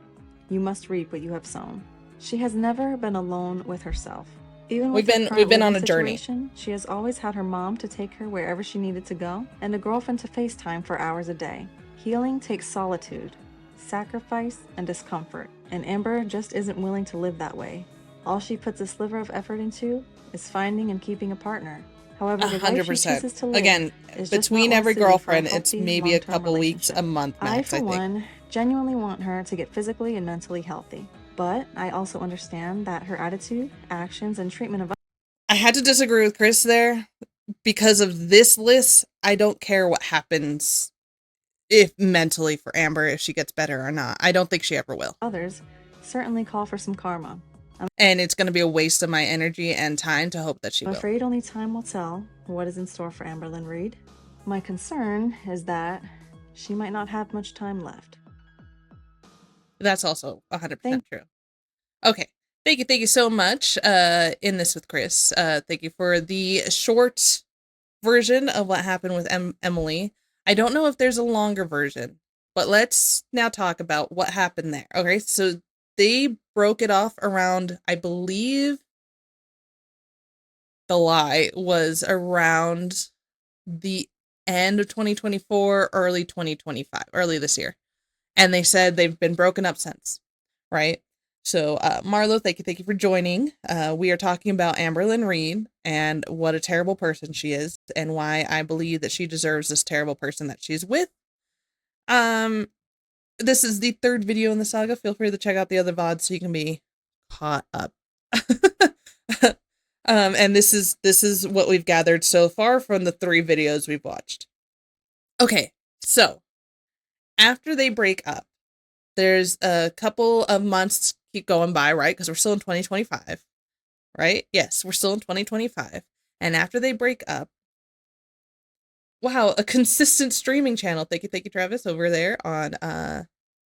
you must reap what you have sown. She has never been alone with herself. Even with her We've been current on living a journey. situation, she has always had her mom to take her wherever she needed to go, and a girlfriend to FaceTime for hours a day. Healing takes solitude, sacrifice, and discomfort, and Amber just isn't willing to live that way. All she puts a sliver of effort into is finding and keeping a partner. However, the life she 100%. chooses to live Again, is just between not well every suited for a girlfriend, it's healthy, maybe a long-term couple weeks, a relationship. month I, max. for I think. one, genuinely want her to get physically and mentally healthy. But I also understand that her attitude, actions, and treatment of I had to disagree with Chris there because of this list. I don't care what happens if mentally for Amber, if she gets better or not. I don't think she ever will. others certainly call for some karma. And it's going to be a waste of my energy and time to hope that she I'm will. afraid only time will tell what is in store for Amberlynn Reid. My concern is that she might not have much time left. That's also 100% true. Okay. Thank you so much. In this with Chris. Thank you for the short version of what happened with Emily. I don't know if there's a longer version, but let's now talk about what happened there. Okay, so they broke it off around, I believe the lie was around the end of 2024, early 2025, early this year. And they said they've been broken up since, right? So, Marlo, thank you for joining. We are talking about Amberlynn Reid and what a terrible person she is and why I believe that she deserves this terrible person that she's with. This is the 3rd video in the saga. Feel free to check out the other VODs so you can be caught up. And this is what we've gathered so far from the 3 videos we've watched. Okay, so after they break up, there's a couple of months keep going by, right? Because we're still in 2025, right? Yes, we're still in 2025. And after they break up, wow, a consistent streaming channel. Thank you, Travis, over there on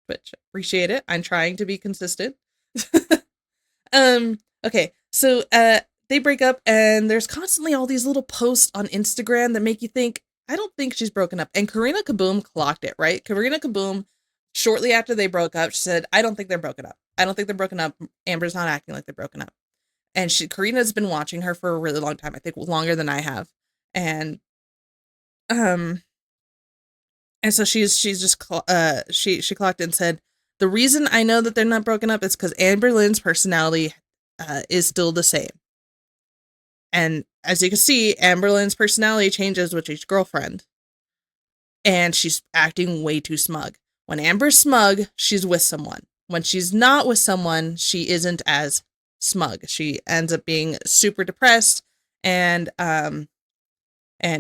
Twitch. Appreciate it. I'm trying to be consistent. Okay, so they break up and there's constantly all these little posts on Instagram that make you think, I don't think she's broken up. And Karina Kaboom clocked it, right? Karina Kaboom, shortly after they broke up, she said, I don't think they're broken up. I don't think they're broken up. Amber's not acting like they're broken up. And Karina's been watching her for a really long time. I think longer than I have. And so she's just she clocked and said The reason I know that they're not broken up is because Amber Lynn's personality is still the same. And as you can see, Amber Lynn's personality changes with each girlfriend. And she's acting way too smug. When Amber's smug, she's with someone. When she's not with someone, she isn't as smug. She ends up being super depressed and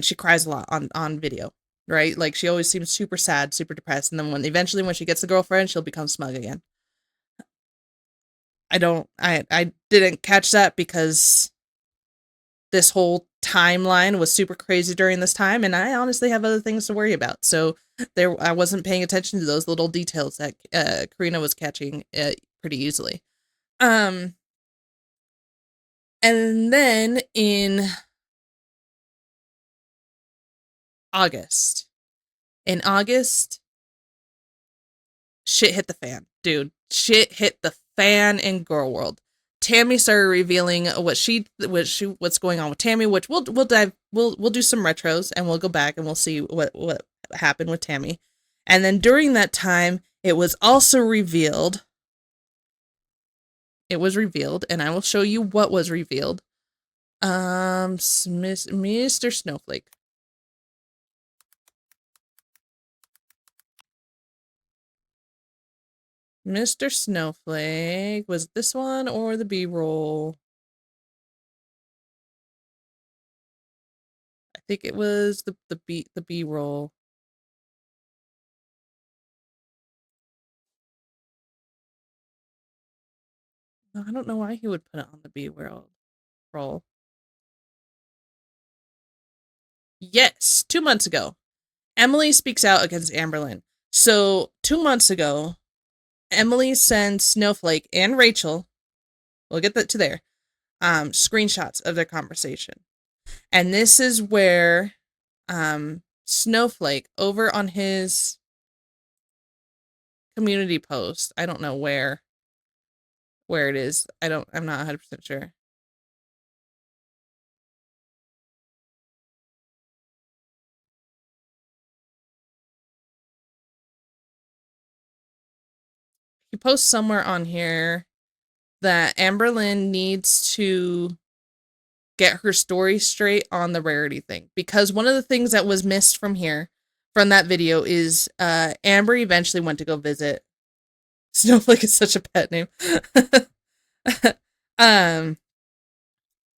she cries a lot on video, right? Like she always seems super sad, super depressed, and then when she gets the girlfriend, she'll become smug again. I didn't catch that because this whole timeline was super crazy during this time, and I honestly have other things to worry about. So I wasn't paying attention to those little details that Karina was catching pretty easily. And then in August, shit hit the fan, dude. Shit hit the fan in girl world. Tammy started revealing what's going on with Tammy, which we'll do some retros and we'll go back and we'll see what happened with Tammy. And then during that time, it was revealed, and I will show you what was revealed. Mr. Snowflake. Mr. Snowflake, was it this one or the B-roll? I think it was the B-roll. I don't know why he would put it on the B-roll. Yes, 2 months ago. Emily speaks out against Amberlynn. So 2 months ago, Emily sends Snowflake and Rachel, we'll get that to there, screenshots of their conversation. And this is where Snowflake, over on his community post, I don't know where it is. I'm not 100% sure. He posts somewhere on here that Amberlynn needs to get her story straight on the rarity thing, because one of the things that was missed from that video is Amber eventually went to go visit. Snowflake is such a pet name. I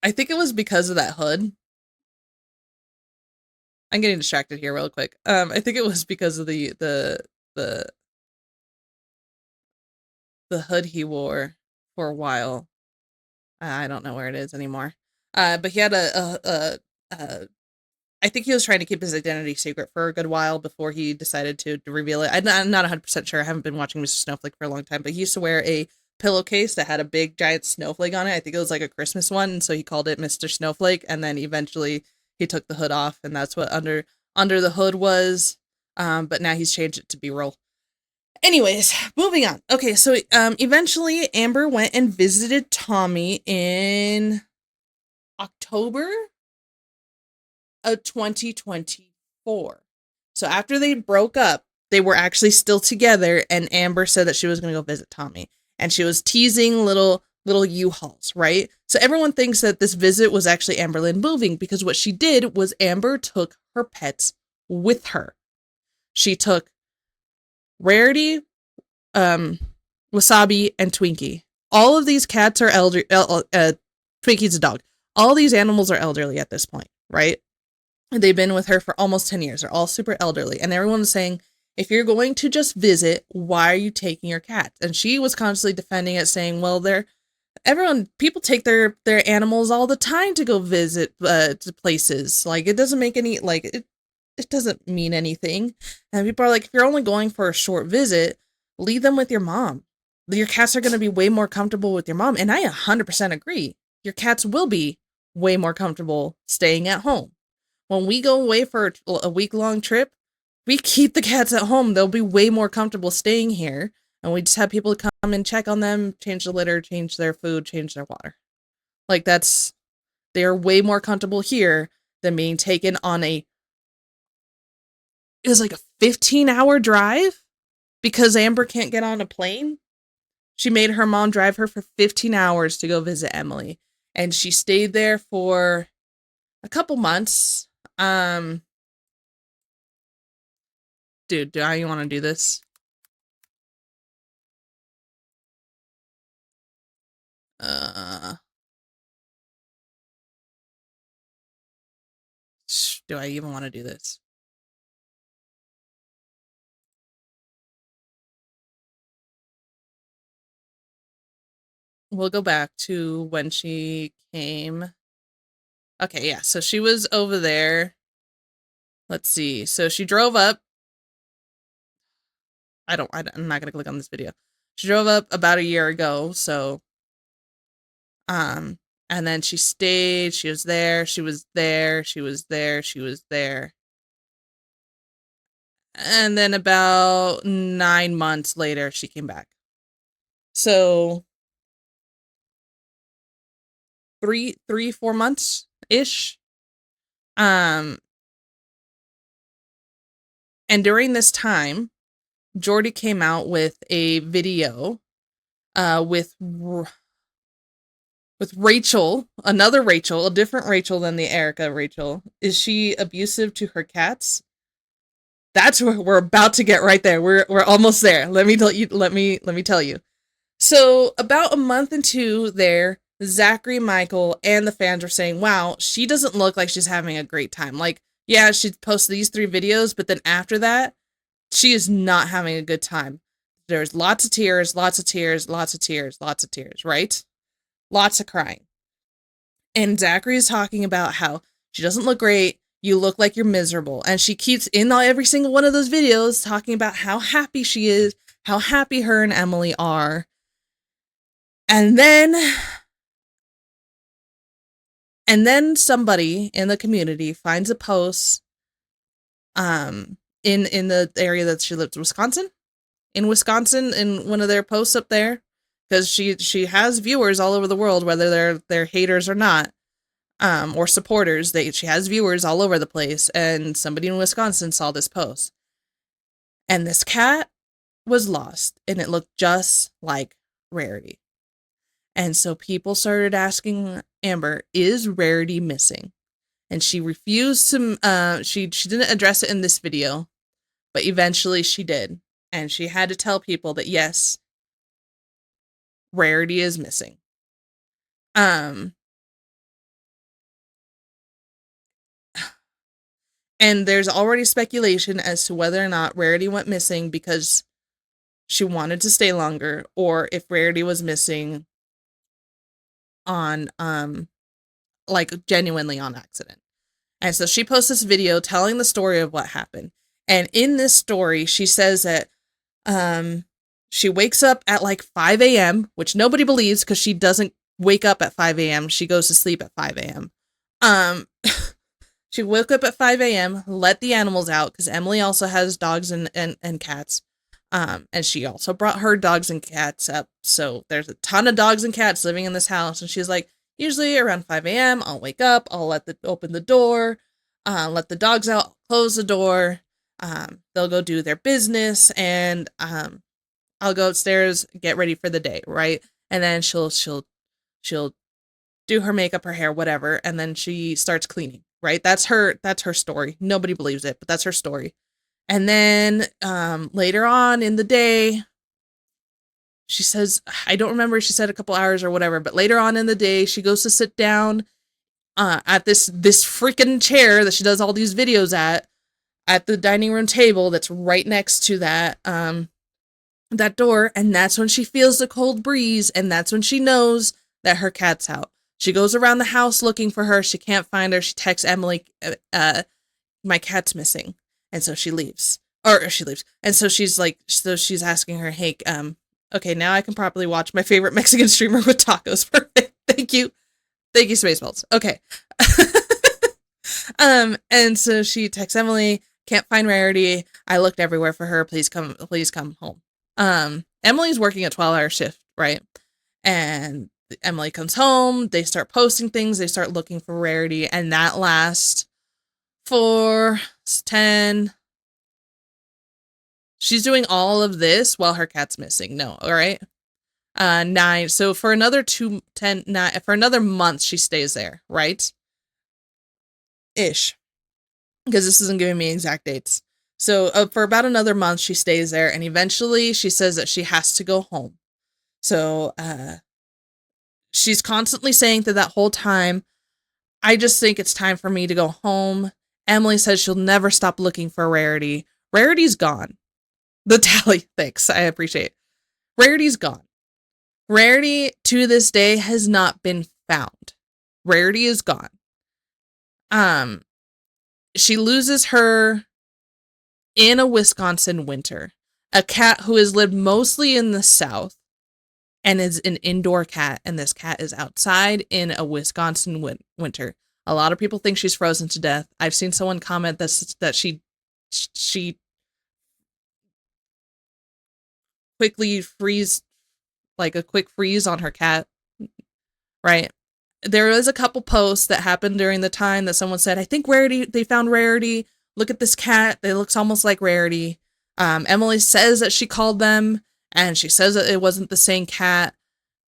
think it was because of that hood. I'm getting distracted here real quick. I think it was because of the hood he wore for a while. I don't know where it is anymore. But he had I think he was trying to keep his identity secret for a good while before he decided to reveal it. I'm not 100% sure. I haven't been watching Mr. Snowflake for a long time, but he used to wear a pillowcase that had a big giant snowflake on it. I think it was like a Christmas one, and so he called it Mr. Snowflake, and then eventually he took the hood off, and that's what under the hood was. But now he's changed it to B-roll. Anyways, moving on. Okay, so eventually Amber went and visited Tommy in October of 2024. So after they broke up, they were actually still together, and Amber said that she was going to go visit Tommy, and she was teasing little U-Hauls, right? So everyone thinks that this visit was actually Amberlynn moving, because what she did was Amber took her pets with her. She took Rarity, Wasabi, and Twinkie. All of these cats are elderly. Twinkie's a dog. All these animals are elderly at this point, right? They've been with her for almost 10 years. They're all super elderly. And everyone's saying, if you're going to just visit, why are you taking your cats? And she was constantly defending it, saying, well, people take their animals all the time to go visit to places. Like, it doesn't make any, like, it doesn't mean anything. And people are like, if you're only going for a short visit, leave them with your mom. Your cats are going to be way more comfortable with your mom. And I 100% agree. Your cats will be way more comfortable staying at home. When we go away for a week-long trip, we keep the cats at home. They'll be way more comfortable staying here. And we just have people come and check on them, change the litter, change their food, change their water. Like, they're way more comfortable here than being taken on it was like a 15-hour drive because Amber can't get on a plane, she made her mom drive her for 15 hours to go visit Emily. And she stayed there for a couple months. Dude, do I want to do this? Do I even want to do this? We'll go back to when she came. Okay, yeah, so she was over there. Let's see. So she drove up. I'm not gonna click on this video. She drove up about a year ago, so and then she stayed, she was there, she was there, she was there, she was there. And then about 9 months later, she came back. So 4 months ish. And during this time, Jordy came out with a video with Rachel, another Rachel, a different Rachel than the Erica Rachel. Is she abusive to her cats? That's where we're about to get right there. We're almost there. Let me tell you. So about a month into there, Zachary, Michael, and the fans were saying, wow, she doesn't look like she's having a great time. Like, yeah, she posted these 3 videos, but then after that, she is not having a good time. There's lots of tears, lots of tears, lots of tears, lots of tears, right? Lots of crying. And Zachary is talking about how she doesn't look great. You look like you're miserable. And she keeps in every single one of those videos talking about how happy she is, how happy her and Emily are. And then somebody in the community finds a post in the area that she lives, Wisconsin, in one of their posts up there, because she has viewers all over the world, whether they're haters or not, or supporters. She has viewers all over the place, and somebody in Wisconsin saw this post, and this cat was lost, and it looked just like Rarity. And so people started asking Amber, is Rarity missing? And she refused to, she didn't address it in this video, but eventually she did. And she had to tell people that, yes, Rarity is missing. And there's already speculation as to whether or not Rarity went missing because she wanted to stay longer, or if Rarity was missing on, like, genuinely on accident. And so she posts this video telling the story of what happened. And in this story, she says that she wakes up at like 5 a.m., which nobody believes because she doesn't wake up at 5 a.m. She goes to sleep at 5 a.m. She woke up at 5 a.m., let the animals out, because Emily also has dogs and cats. And she also brought her dogs and cats up. So there's a ton of dogs and cats living in this house. And she's like, usually around 5 a.m., I'll wake up, I'll open the door, let the dogs out, close the door. They'll go do their business, and I'll go upstairs, get ready for the day, right? And then she'll do her makeup, her hair, whatever, and then she starts cleaning, right? That's her story. Nobody believes it, but that's her story. And then later on in the day, she says, I don't remember if she said a couple hours or whatever, but later on in the day, she goes to sit down at this freaking chair that she does all these videos at the dining room table that's right next to that door, and that's when she feels the cold breeze, and that's when she knows that her cat's out. She goes around the house looking for her. She can't find her. She texts Emily, my cat's missing. And so she leaves. Or she leaves. And so she's asking her, hey, okay, now I can properly watch my favorite Mexican streamer with tacos. Perfect. Thank you. Thank you, Spaceballs. Okay. And so she texts Emily, can't find Rarity. I looked everywhere for her. Please come home. Emily's working a 12-hour shift, right? And Emily comes home. They start posting things. They start looking for Rarity, and that lasts for 10, She's doing all of this while her cat's missing. No, all right. 9. So for another 9, for another month, she stays there, right? Ish. Because this isn't giving me exact dates. So for about another month, she stays there, and eventually she says that she has to go home. So she's constantly saying through that whole time, I just think it's time for me to go home. Emily says she'll never stop looking for Rarity. Rarity's gone. The tally, thanks, I appreciate. Rarity's gone. Rarity to this day has not been found. Rarity is gone. She loses her in a Wisconsin winter. A cat who has lived mostly in the South and is an indoor cat, and this cat is outside in a Wisconsin winter. A lot of people think she's frozen to death. I've seen someone comment that she quickly freeze, like a quick freeze on her cat, right? There was a couple posts that happened during the time that someone said, I think Rarity, they found Rarity. Look at this cat. It looks almost like Rarity. Emily says that she called them, and she says that it wasn't the same cat.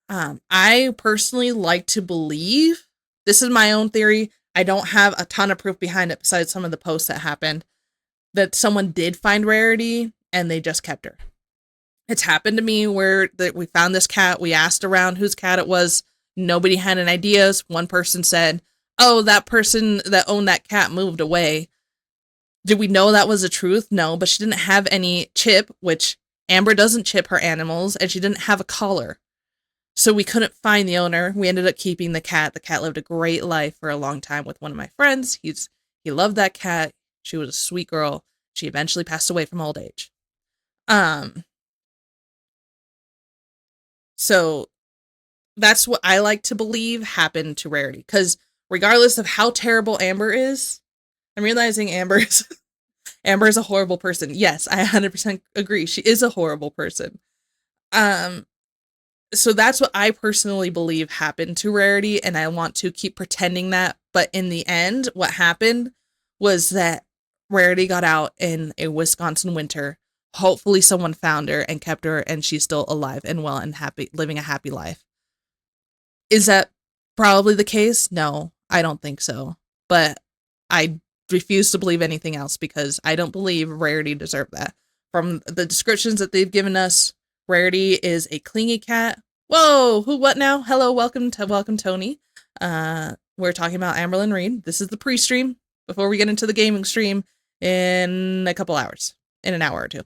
I personally like to believe, this is my own theory, I don't have a ton of proof behind it besides some of the posts that happened, that someone did find Rarity and they just kept her. It's happened to me where we found this cat, we asked around whose cat it was, nobody had any ideas. One person said, oh, that person that owned that cat moved away. Did we know that was the truth? No, but she didn't have any chip, which Amber doesn't chip her animals, and she didn't have a collar. So we couldn't find the owner. We ended up keeping the cat. The cat lived a great life for a long time with one of my friends. He loved that cat. She was a sweet girl. She eventually passed away from old age. So that's what I like to believe happened to Rarity. Because regardless of how terrible Amber is, I'm realizing Amber is a horrible person. Yes, I 100% agree. She is a horrible person. So that's what I personally believe happened to Rarity, and I want to keep pretending that. But in the end, what happened was that Rarity got out in a Wisconsin winter. Hopefully someone found her and kept her, and she's still alive and well and happy, living a happy life. Is that probably the case? No, I don't think so. But I refuse to believe anything else because I don't believe Rarity deserved that. From the descriptions that they've given us, Rarity is a clingy cat. Whoa, what now? Hello, welcome Tony. We're talking about Amberlyn Reed. This is the pre-stream before we get into the gaming stream in a couple hours, in an hour or two.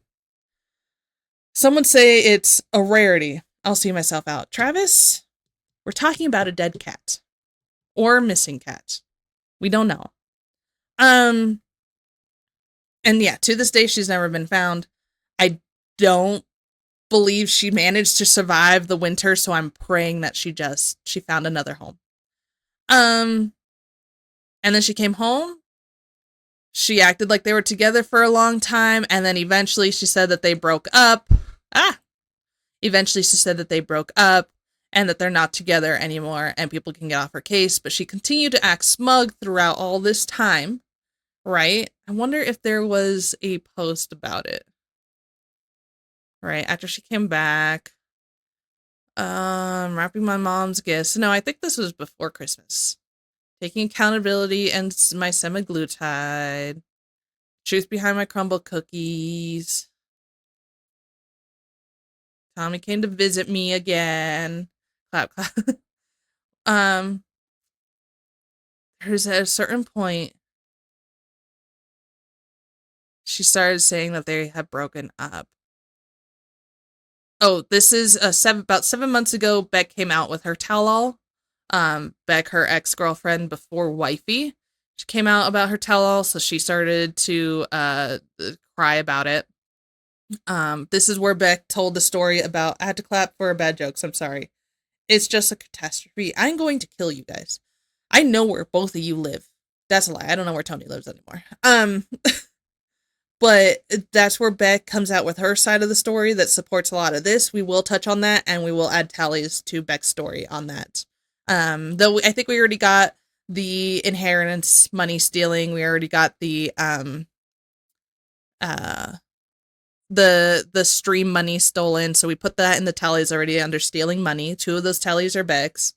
Someone say it's a Rarity. I'll see myself out. Travis, we're talking about a dead cat or missing cat. We don't know. And yeah, to this day, she's never been found. I don't believe she managed to survive the winter, so I'm praying that she found another home. And then she came home. She acted like they were together for a long time, and then eventually she said that they broke up. Eventually she said that they broke up and that they're not together anymore and people can get off her case, but she continued to act smug throughout all this time, right? I wonder if there was a post about it. Right, after she came back. Wrapping my mom's gifts. No, I think this was before Christmas. Taking accountability and my semaglutide. Truth behind my crumble cookies. Tommy came to visit me again. Clap, clap. There's at a certain point she started saying that they had broken up. Oh, this is about 7 months ago. Beck came out with her tell-all. Beck, her ex-girlfriend before wifey, she came out about her tell-all, so she started to cry about it. This is where Beck told the story about, I had to clap for bad jokes, I'm sorry. It's just a catastrophe. I'm going to kill you guys. I know where both of you live. That's a lie. I don't know where Tony lives anymore. But that's where Beck comes out with her side of the story that supports a lot of this. We will touch on that, and we will add tallies to Beck's story on that. Though I think we already got the inheritance money stealing. We already got the the stream money stolen, so we put that in the tallies already under stealing money. 2 of those tallies are Beck's.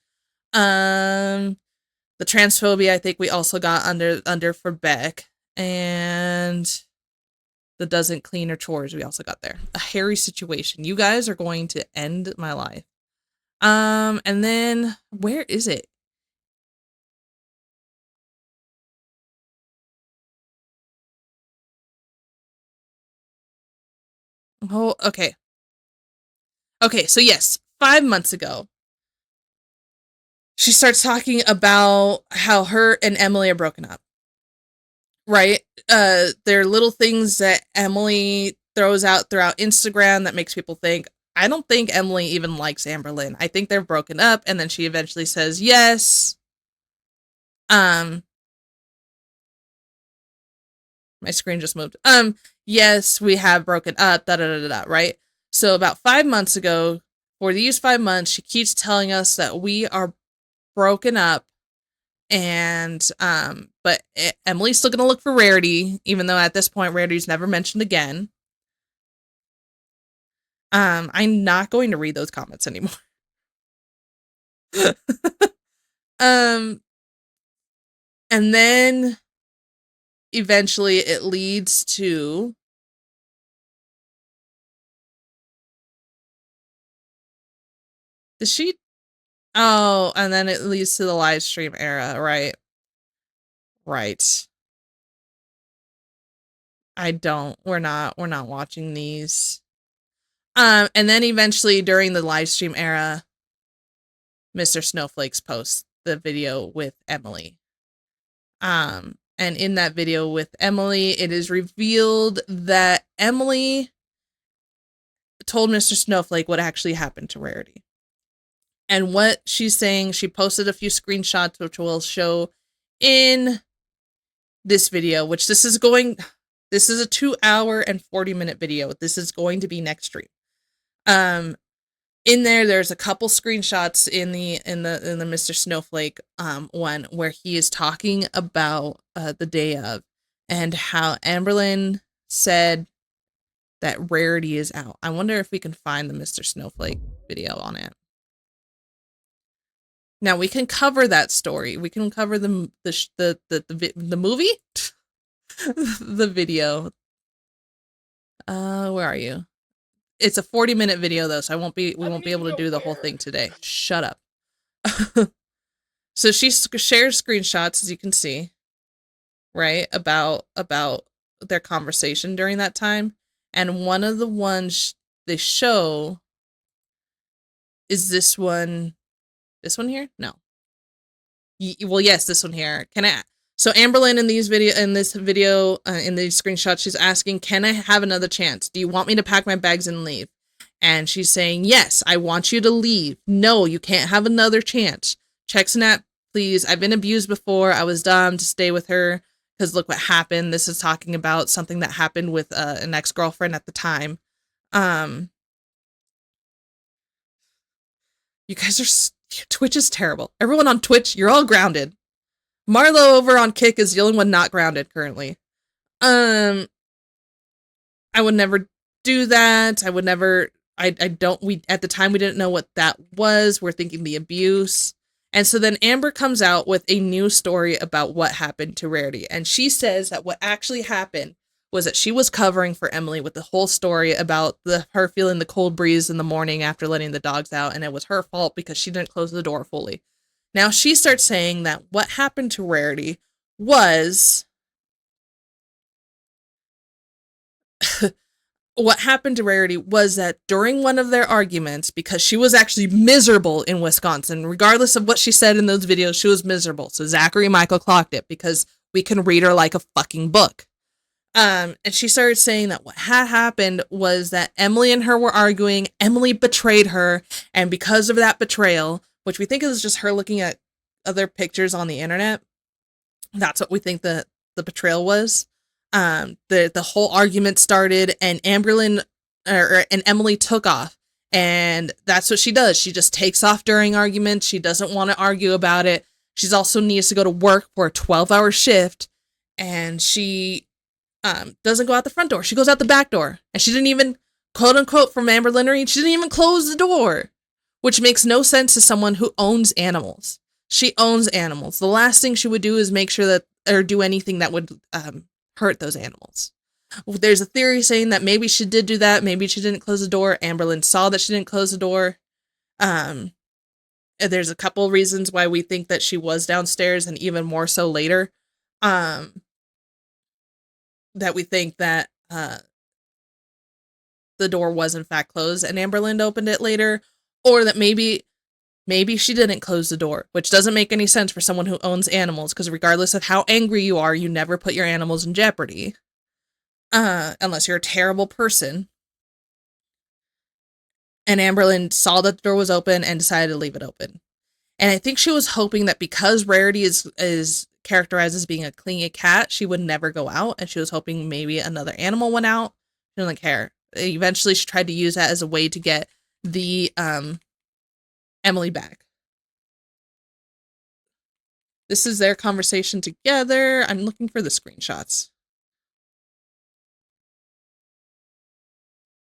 The transphobia, I think we also got under for Beck, and the doesn't clean her chores we also got there. A hairy situation. You guys are going to end my life. And then where is it? Oh, okay. Okay, so yes, 5 months ago, she starts talking about how her and Emily are broken up. Right? There are little things that Emily throws out throughout Instagram that makes people think, I don't think Emily even likes Amberlynn. I think they're broken up, and then she eventually says, yes. My screen just moved. Yes, we have broken up, right? So about 5 months ago, for these 5 months, she keeps telling us that we are broken up, and but Emily's still gonna look for Rarity, even though at this point Rarity's never mentioned again. I'm not going to read those comments anymore. And then eventually it leads to oh, and then it leads to the live stream era, right? Right. We're not watching these. And then eventually during the live stream era, Mr. Snowflakes posts the video with Emily. And in that video with Emily, it is revealed that Emily told Mr. Snowflake what actually happened to Rarity. And what she's saying, she posted a few screenshots, which we'll show in this video, which this is a 2 hour and 40-minute video. This is going to be next stream. In there's a couple screenshots in the Mr. Snowflake one where he is talking about the day of and how Amberlynn said that Rarity is out. I wonder if we can find the Mr. Snowflake video on it. Now we can cover that story. We can cover the movie, the video. Where are you? It's a 40-minute video though, so we won't be able to do the whole thing today. Shut up. So she shares screenshots, as you can see, right, about their conversation during that time, and one of the ones they show is this one. This one here? No. Well, yes, this one here. So Amberlynn in this video, in these screenshots, she's asking, can I have another chance? Do you want me to pack my bags and leave? And she's saying, yes, I want you to leave. No, you can't have another chance. Check Snap, please. I've been abused before. I was dumb to stay with her because look what happened. This is talking about something that happened with an ex-girlfriend at the time. You guys Twitch is terrible. Everyone on Twitch, you're all grounded. Marlo over on Kick is the only one not grounded currently. I would never do that. I would never, at the time we didn't know what that was. We're thinking the abuse. And so then Amber comes out with a new story about what happened to Rarity. And she says that what actually happened was that she was covering for Emily with the whole story about her feeling the cold breeze in the morning after letting the dogs out. And it was her fault because she didn't close the door fully. Now she starts saying that what happened to Rarity was that during one of their arguments, because she was actually miserable in Wisconsin, regardless of what she said in those videos, she was miserable. So Zachary Michael clocked it because we can read her like a fucking book. And she started saying that what had happened was that Emily and her were arguing. Emily betrayed her. And because of that betrayal, which we think is just her looking at other pictures on the internet, that's what we think the betrayal was. The whole argument started, and and Emily took off, and that's what she does. She just takes off during arguments. She doesn't want to argue about it. She's also needs to go to work for a 12-hour shift, and she Doesn't go out the front door. She goes out the back door. And she didn't even, quote unquote, from Amber Lynn Reed, she didn't even close the door. Which makes no sense to someone who owns animals. She owns animals. The last thing she would do is make sure that, or do anything that would hurt those animals. There's a theory saying that maybe she did do that. Maybe she didn't close the door. Amberlynn saw that she didn't close the door. There's a couple reasons why we think that she was downstairs, and even more so later. That we think that the door was in fact closed and Amberlynn opened it later, or that maybe she didn't close the door, which doesn't make any sense for someone who owns animals, because regardless of how angry you are, you never put your animals in jeopardy. Unless you're a terrible person. And Amberlynn saw that the door was open and decided to leave it open. And I think she was hoping that because Rarity is characterized as being a clingy cat, she would never go out, and she was hoping maybe another animal went out. She didn't care. Eventually, she tried to use that as a way to get the Emily back. This is their conversation together. I'm looking for the screenshots.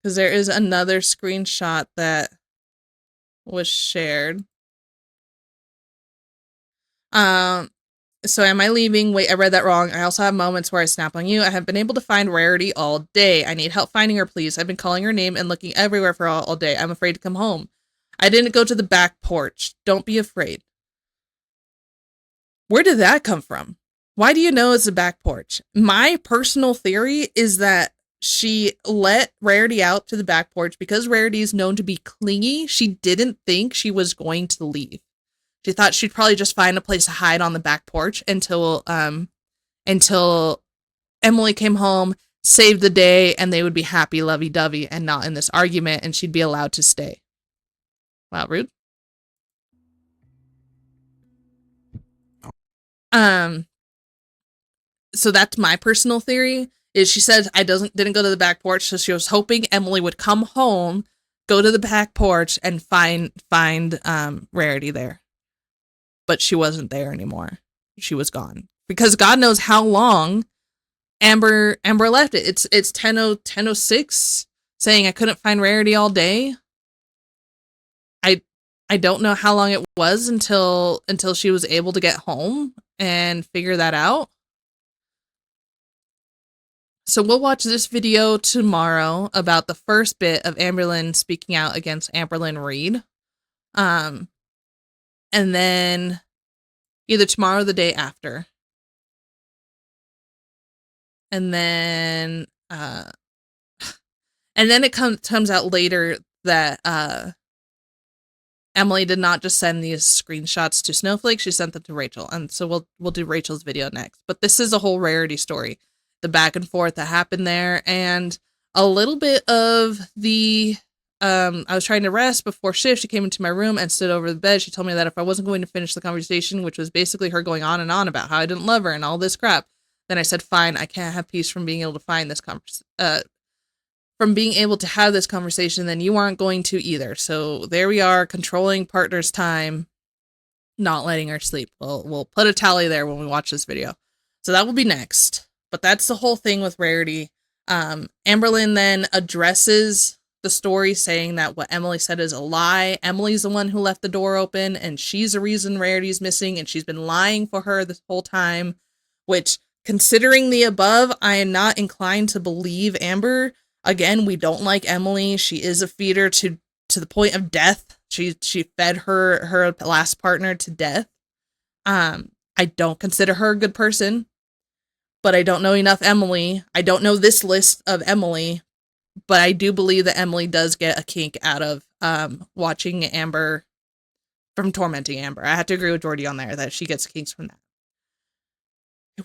Because there is another screenshot that was shared. So am I leaving? Wait, I read that wrong. I also have moments where I snap on you. I have been able to find Rarity all day. I need help finding her, please. I've been calling her name and looking everywhere for her all day. I'm afraid to come home. I didn't go to the back porch. Don't be afraid. Where did that come from? Why do you know it's the back porch? My personal theory is that she let Rarity out to the back porch because Rarity is known to be clingy. She didn't think she was going to leave. She thought she'd probably just find a place to hide on the back porch until Emily came home, saved the day, and they would be happy, lovey-dovey, and not in this argument, and she'd be allowed to stay. Wow, rude. So that's my personal theory, is she said didn't go to the back porch, so she was hoping Emily would come home, go to the back porch, and find Rarity there. But she wasn't there anymore. She was gone. Because God knows how long Amber left it. It's 10:06, saying I couldn't find Rarity all day. I don't know how long it was until she was able to get home and figure that out. So we'll watch this video tomorrow about the first bit of Amberlynn speaking out against Amberlynn Reed. And then either tomorrow or the day after. And then it comes out later that Emily did not just send these screenshots to Snowflake, she sent them to Rachel. And so we'll do Rachel's video next. But this is a whole Rarity story. The back and forth that happened there, and a little bit of the I was trying to rest before shift. She came into my room and stood over the bed. She told me that if I wasn't going to finish the conversation, which was basically her going on and on about how I didn't love her and all this crap, then I said, fine, I can't have peace from being able to find this from being able to have this conversation, then you aren't going to either. So there we are, controlling partner's time, not letting her sleep. We'll put a tally there when we watch this video. So that will be next. But that's the whole thing with Rarity. Amberlynn then addresses the story, saying that what Emily said is a lie. Emily's the one who left the door open, and she's the reason Rarity's missing, and she's been lying for her this whole time, which, considering the above, I am not inclined to believe Amber. Again, we don't like Emily. She is a feeder to the point of death. She fed her last partner to death. I don't consider her a good person, but I don't know enough Emily. I don't know this list of Emily, but I do believe that Emily does get a kink out of watching Amber, from tormenting Amber. I have to agree with Jordy on there that she gets kinks from that.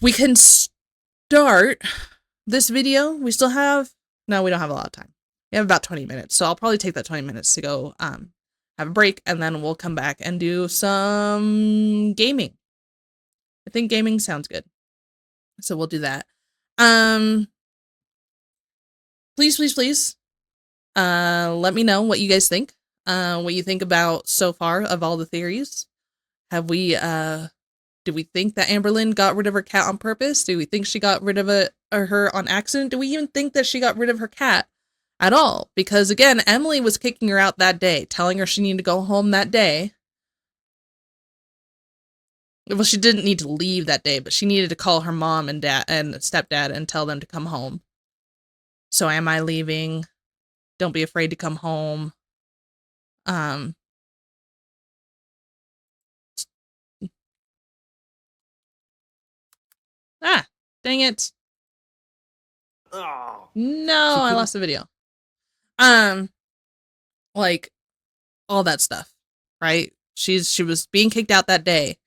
We can start this video. We still have... No, we don't have a lot of time. We have about 20 minutes, so I'll probably take that 20 minutes to go have a break, and then we'll come back and do some gaming. I think gaming sounds good. So we'll do that. Please, let me know what you guys think. What you think about so far of all the theories. Have we Do we think that Amberlynn got rid of her cat on purpose? Do we think she got rid of her on accident? Do we even think that she got rid of her cat at all? Because again, Emily was kicking her out that day, telling her she needed to go home that day. Well, she didn't need to leave that day, but she needed to call her mom and dad and stepdad and tell them to come home. So am I leaving? Don't be afraid to come home. Ah, dang it. Oh. No, She I couldn't- lost the video. Like all that stuff, right? She was being kicked out that day,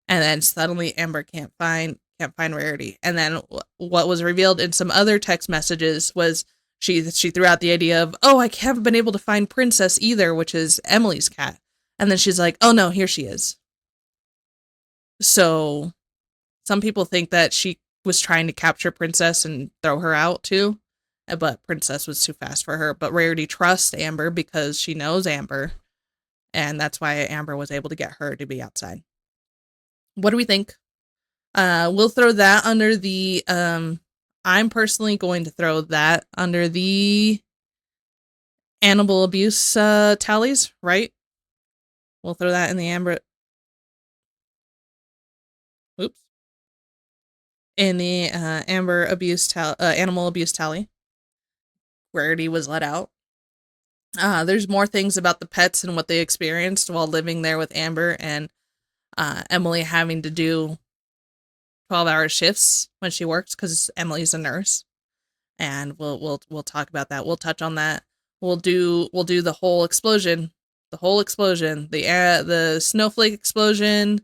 and then suddenly Amber can't find Rarity. And then what was revealed in some other text messages was she threw out the idea of, oh, I haven't been able to find Princess either, which is Emily's cat. And then she's like, oh no, here she is. So some people think that she was trying to capture Princess and throw her out too, but Princess was too fast for her. But Rarity trusts Amber because she knows Amber, and that's why Amber was able to get her to be outside. What do we think? We'll throw that under the I'm personally going to throw that under the animal abuse tallies, right? We'll throw that in the Amber. Oops. In the Amber abuse animal abuse tally. Rarity was let out. There's more things about the pets and what they experienced while living there with Amber, and Emily having to do 12-hour shifts when she works because Emily's a nurse. And we'll talk about that. We'll touch on that. We'll do the whole explosion, the snowflake explosion,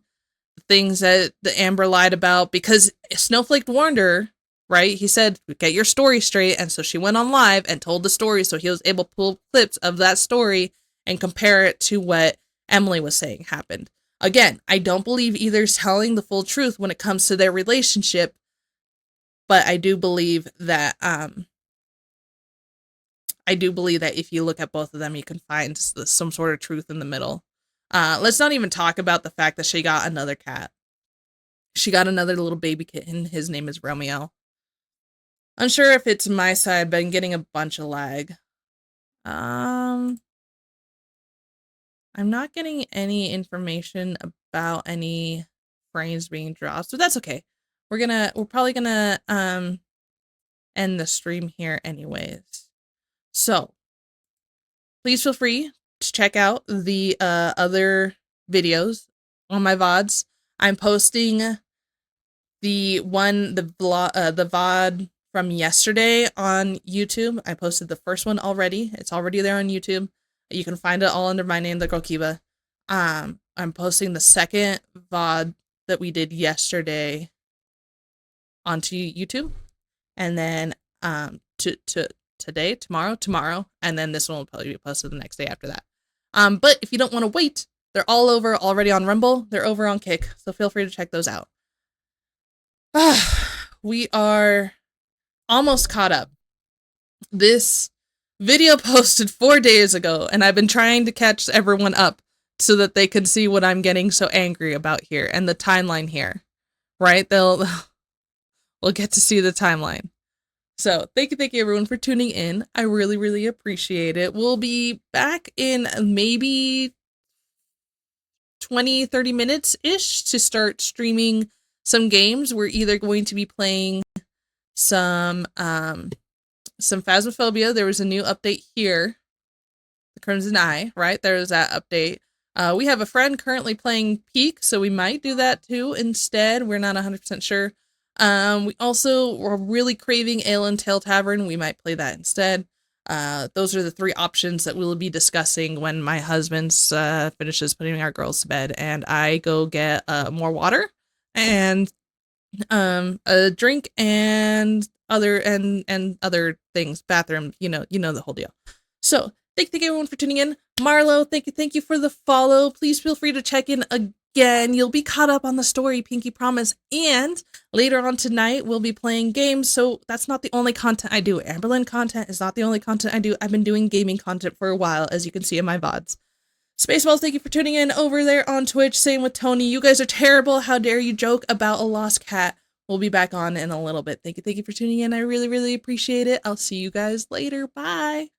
the things that the Amber lied about, because Snowflake warned her, right? He said, get your story straight. And so she went on live and told the story, so he was able to pull clips of that story and compare it to what Emily was saying happened. Again, I don't believe either's telling the full truth when it comes to their relationship, but I do believe that if you look at both of them, you can find some sort of truth in the middle. Let's not even talk about the fact that she got another cat. She got another little baby kitten. His name is Romeo. Unsure if it's my side, but I'm getting a bunch of lag. I'm not getting any information about any frames being dropped, so that's okay. We're probably gonna end the stream here anyways. So please feel free to check out the other videos on my VODs. I'm posting the VOD from yesterday on YouTube. I posted the first one already. It's already there on YouTube. You can find it all under my name, The Girl Kiba. I'm posting the second VOD that we did yesterday onto YouTube, and then tomorrow, and then this one will probably be posted the next day after that. But if you don't want to wait, they're all over already on Rumble. They're over on Kick, so feel free to check those out. We are almost caught up. This video posted 4 days ago, and I've been trying to catch everyone up so that they can see what I'm getting so angry about here and the timeline here, right? We'll get to see the timeline. So thank you everyone for tuning in. I really, really appreciate it. We'll be back in maybe 20-30 minutes-ish to start streaming some games. We're either going to be playing some Phasmophobia. There was a new update here. The Crimson Eye, right? There was that update. We have a friend currently playing Peak, so we might do that too instead. We're not 100% sure. We also were really craving Ale and Tail Tavern. We might play that instead. Those are the 3 options that we'll be discussing when my husband finishes putting our girls to bed and I go get more water and a drink and other things, bathroom, you know the whole deal. So thank you everyone for tuning in. Marlo, thank you for the follow. Please feel free to check in again. You'll be caught up on the story, Pinky promise. And later on tonight, we'll be playing games. So that's not the only content I do. Amberlynn content is not the only content I do. I've been doing gaming content for a while, as you can see in my VODs. Spaceballs, thank you for tuning in over there on Twitch. Same with Tony. You guys are terrible. How dare you joke about a lost cat? We'll be back on in a little bit. Thank you for tuning in. I really, really appreciate it. I'll see you guys later. Bye.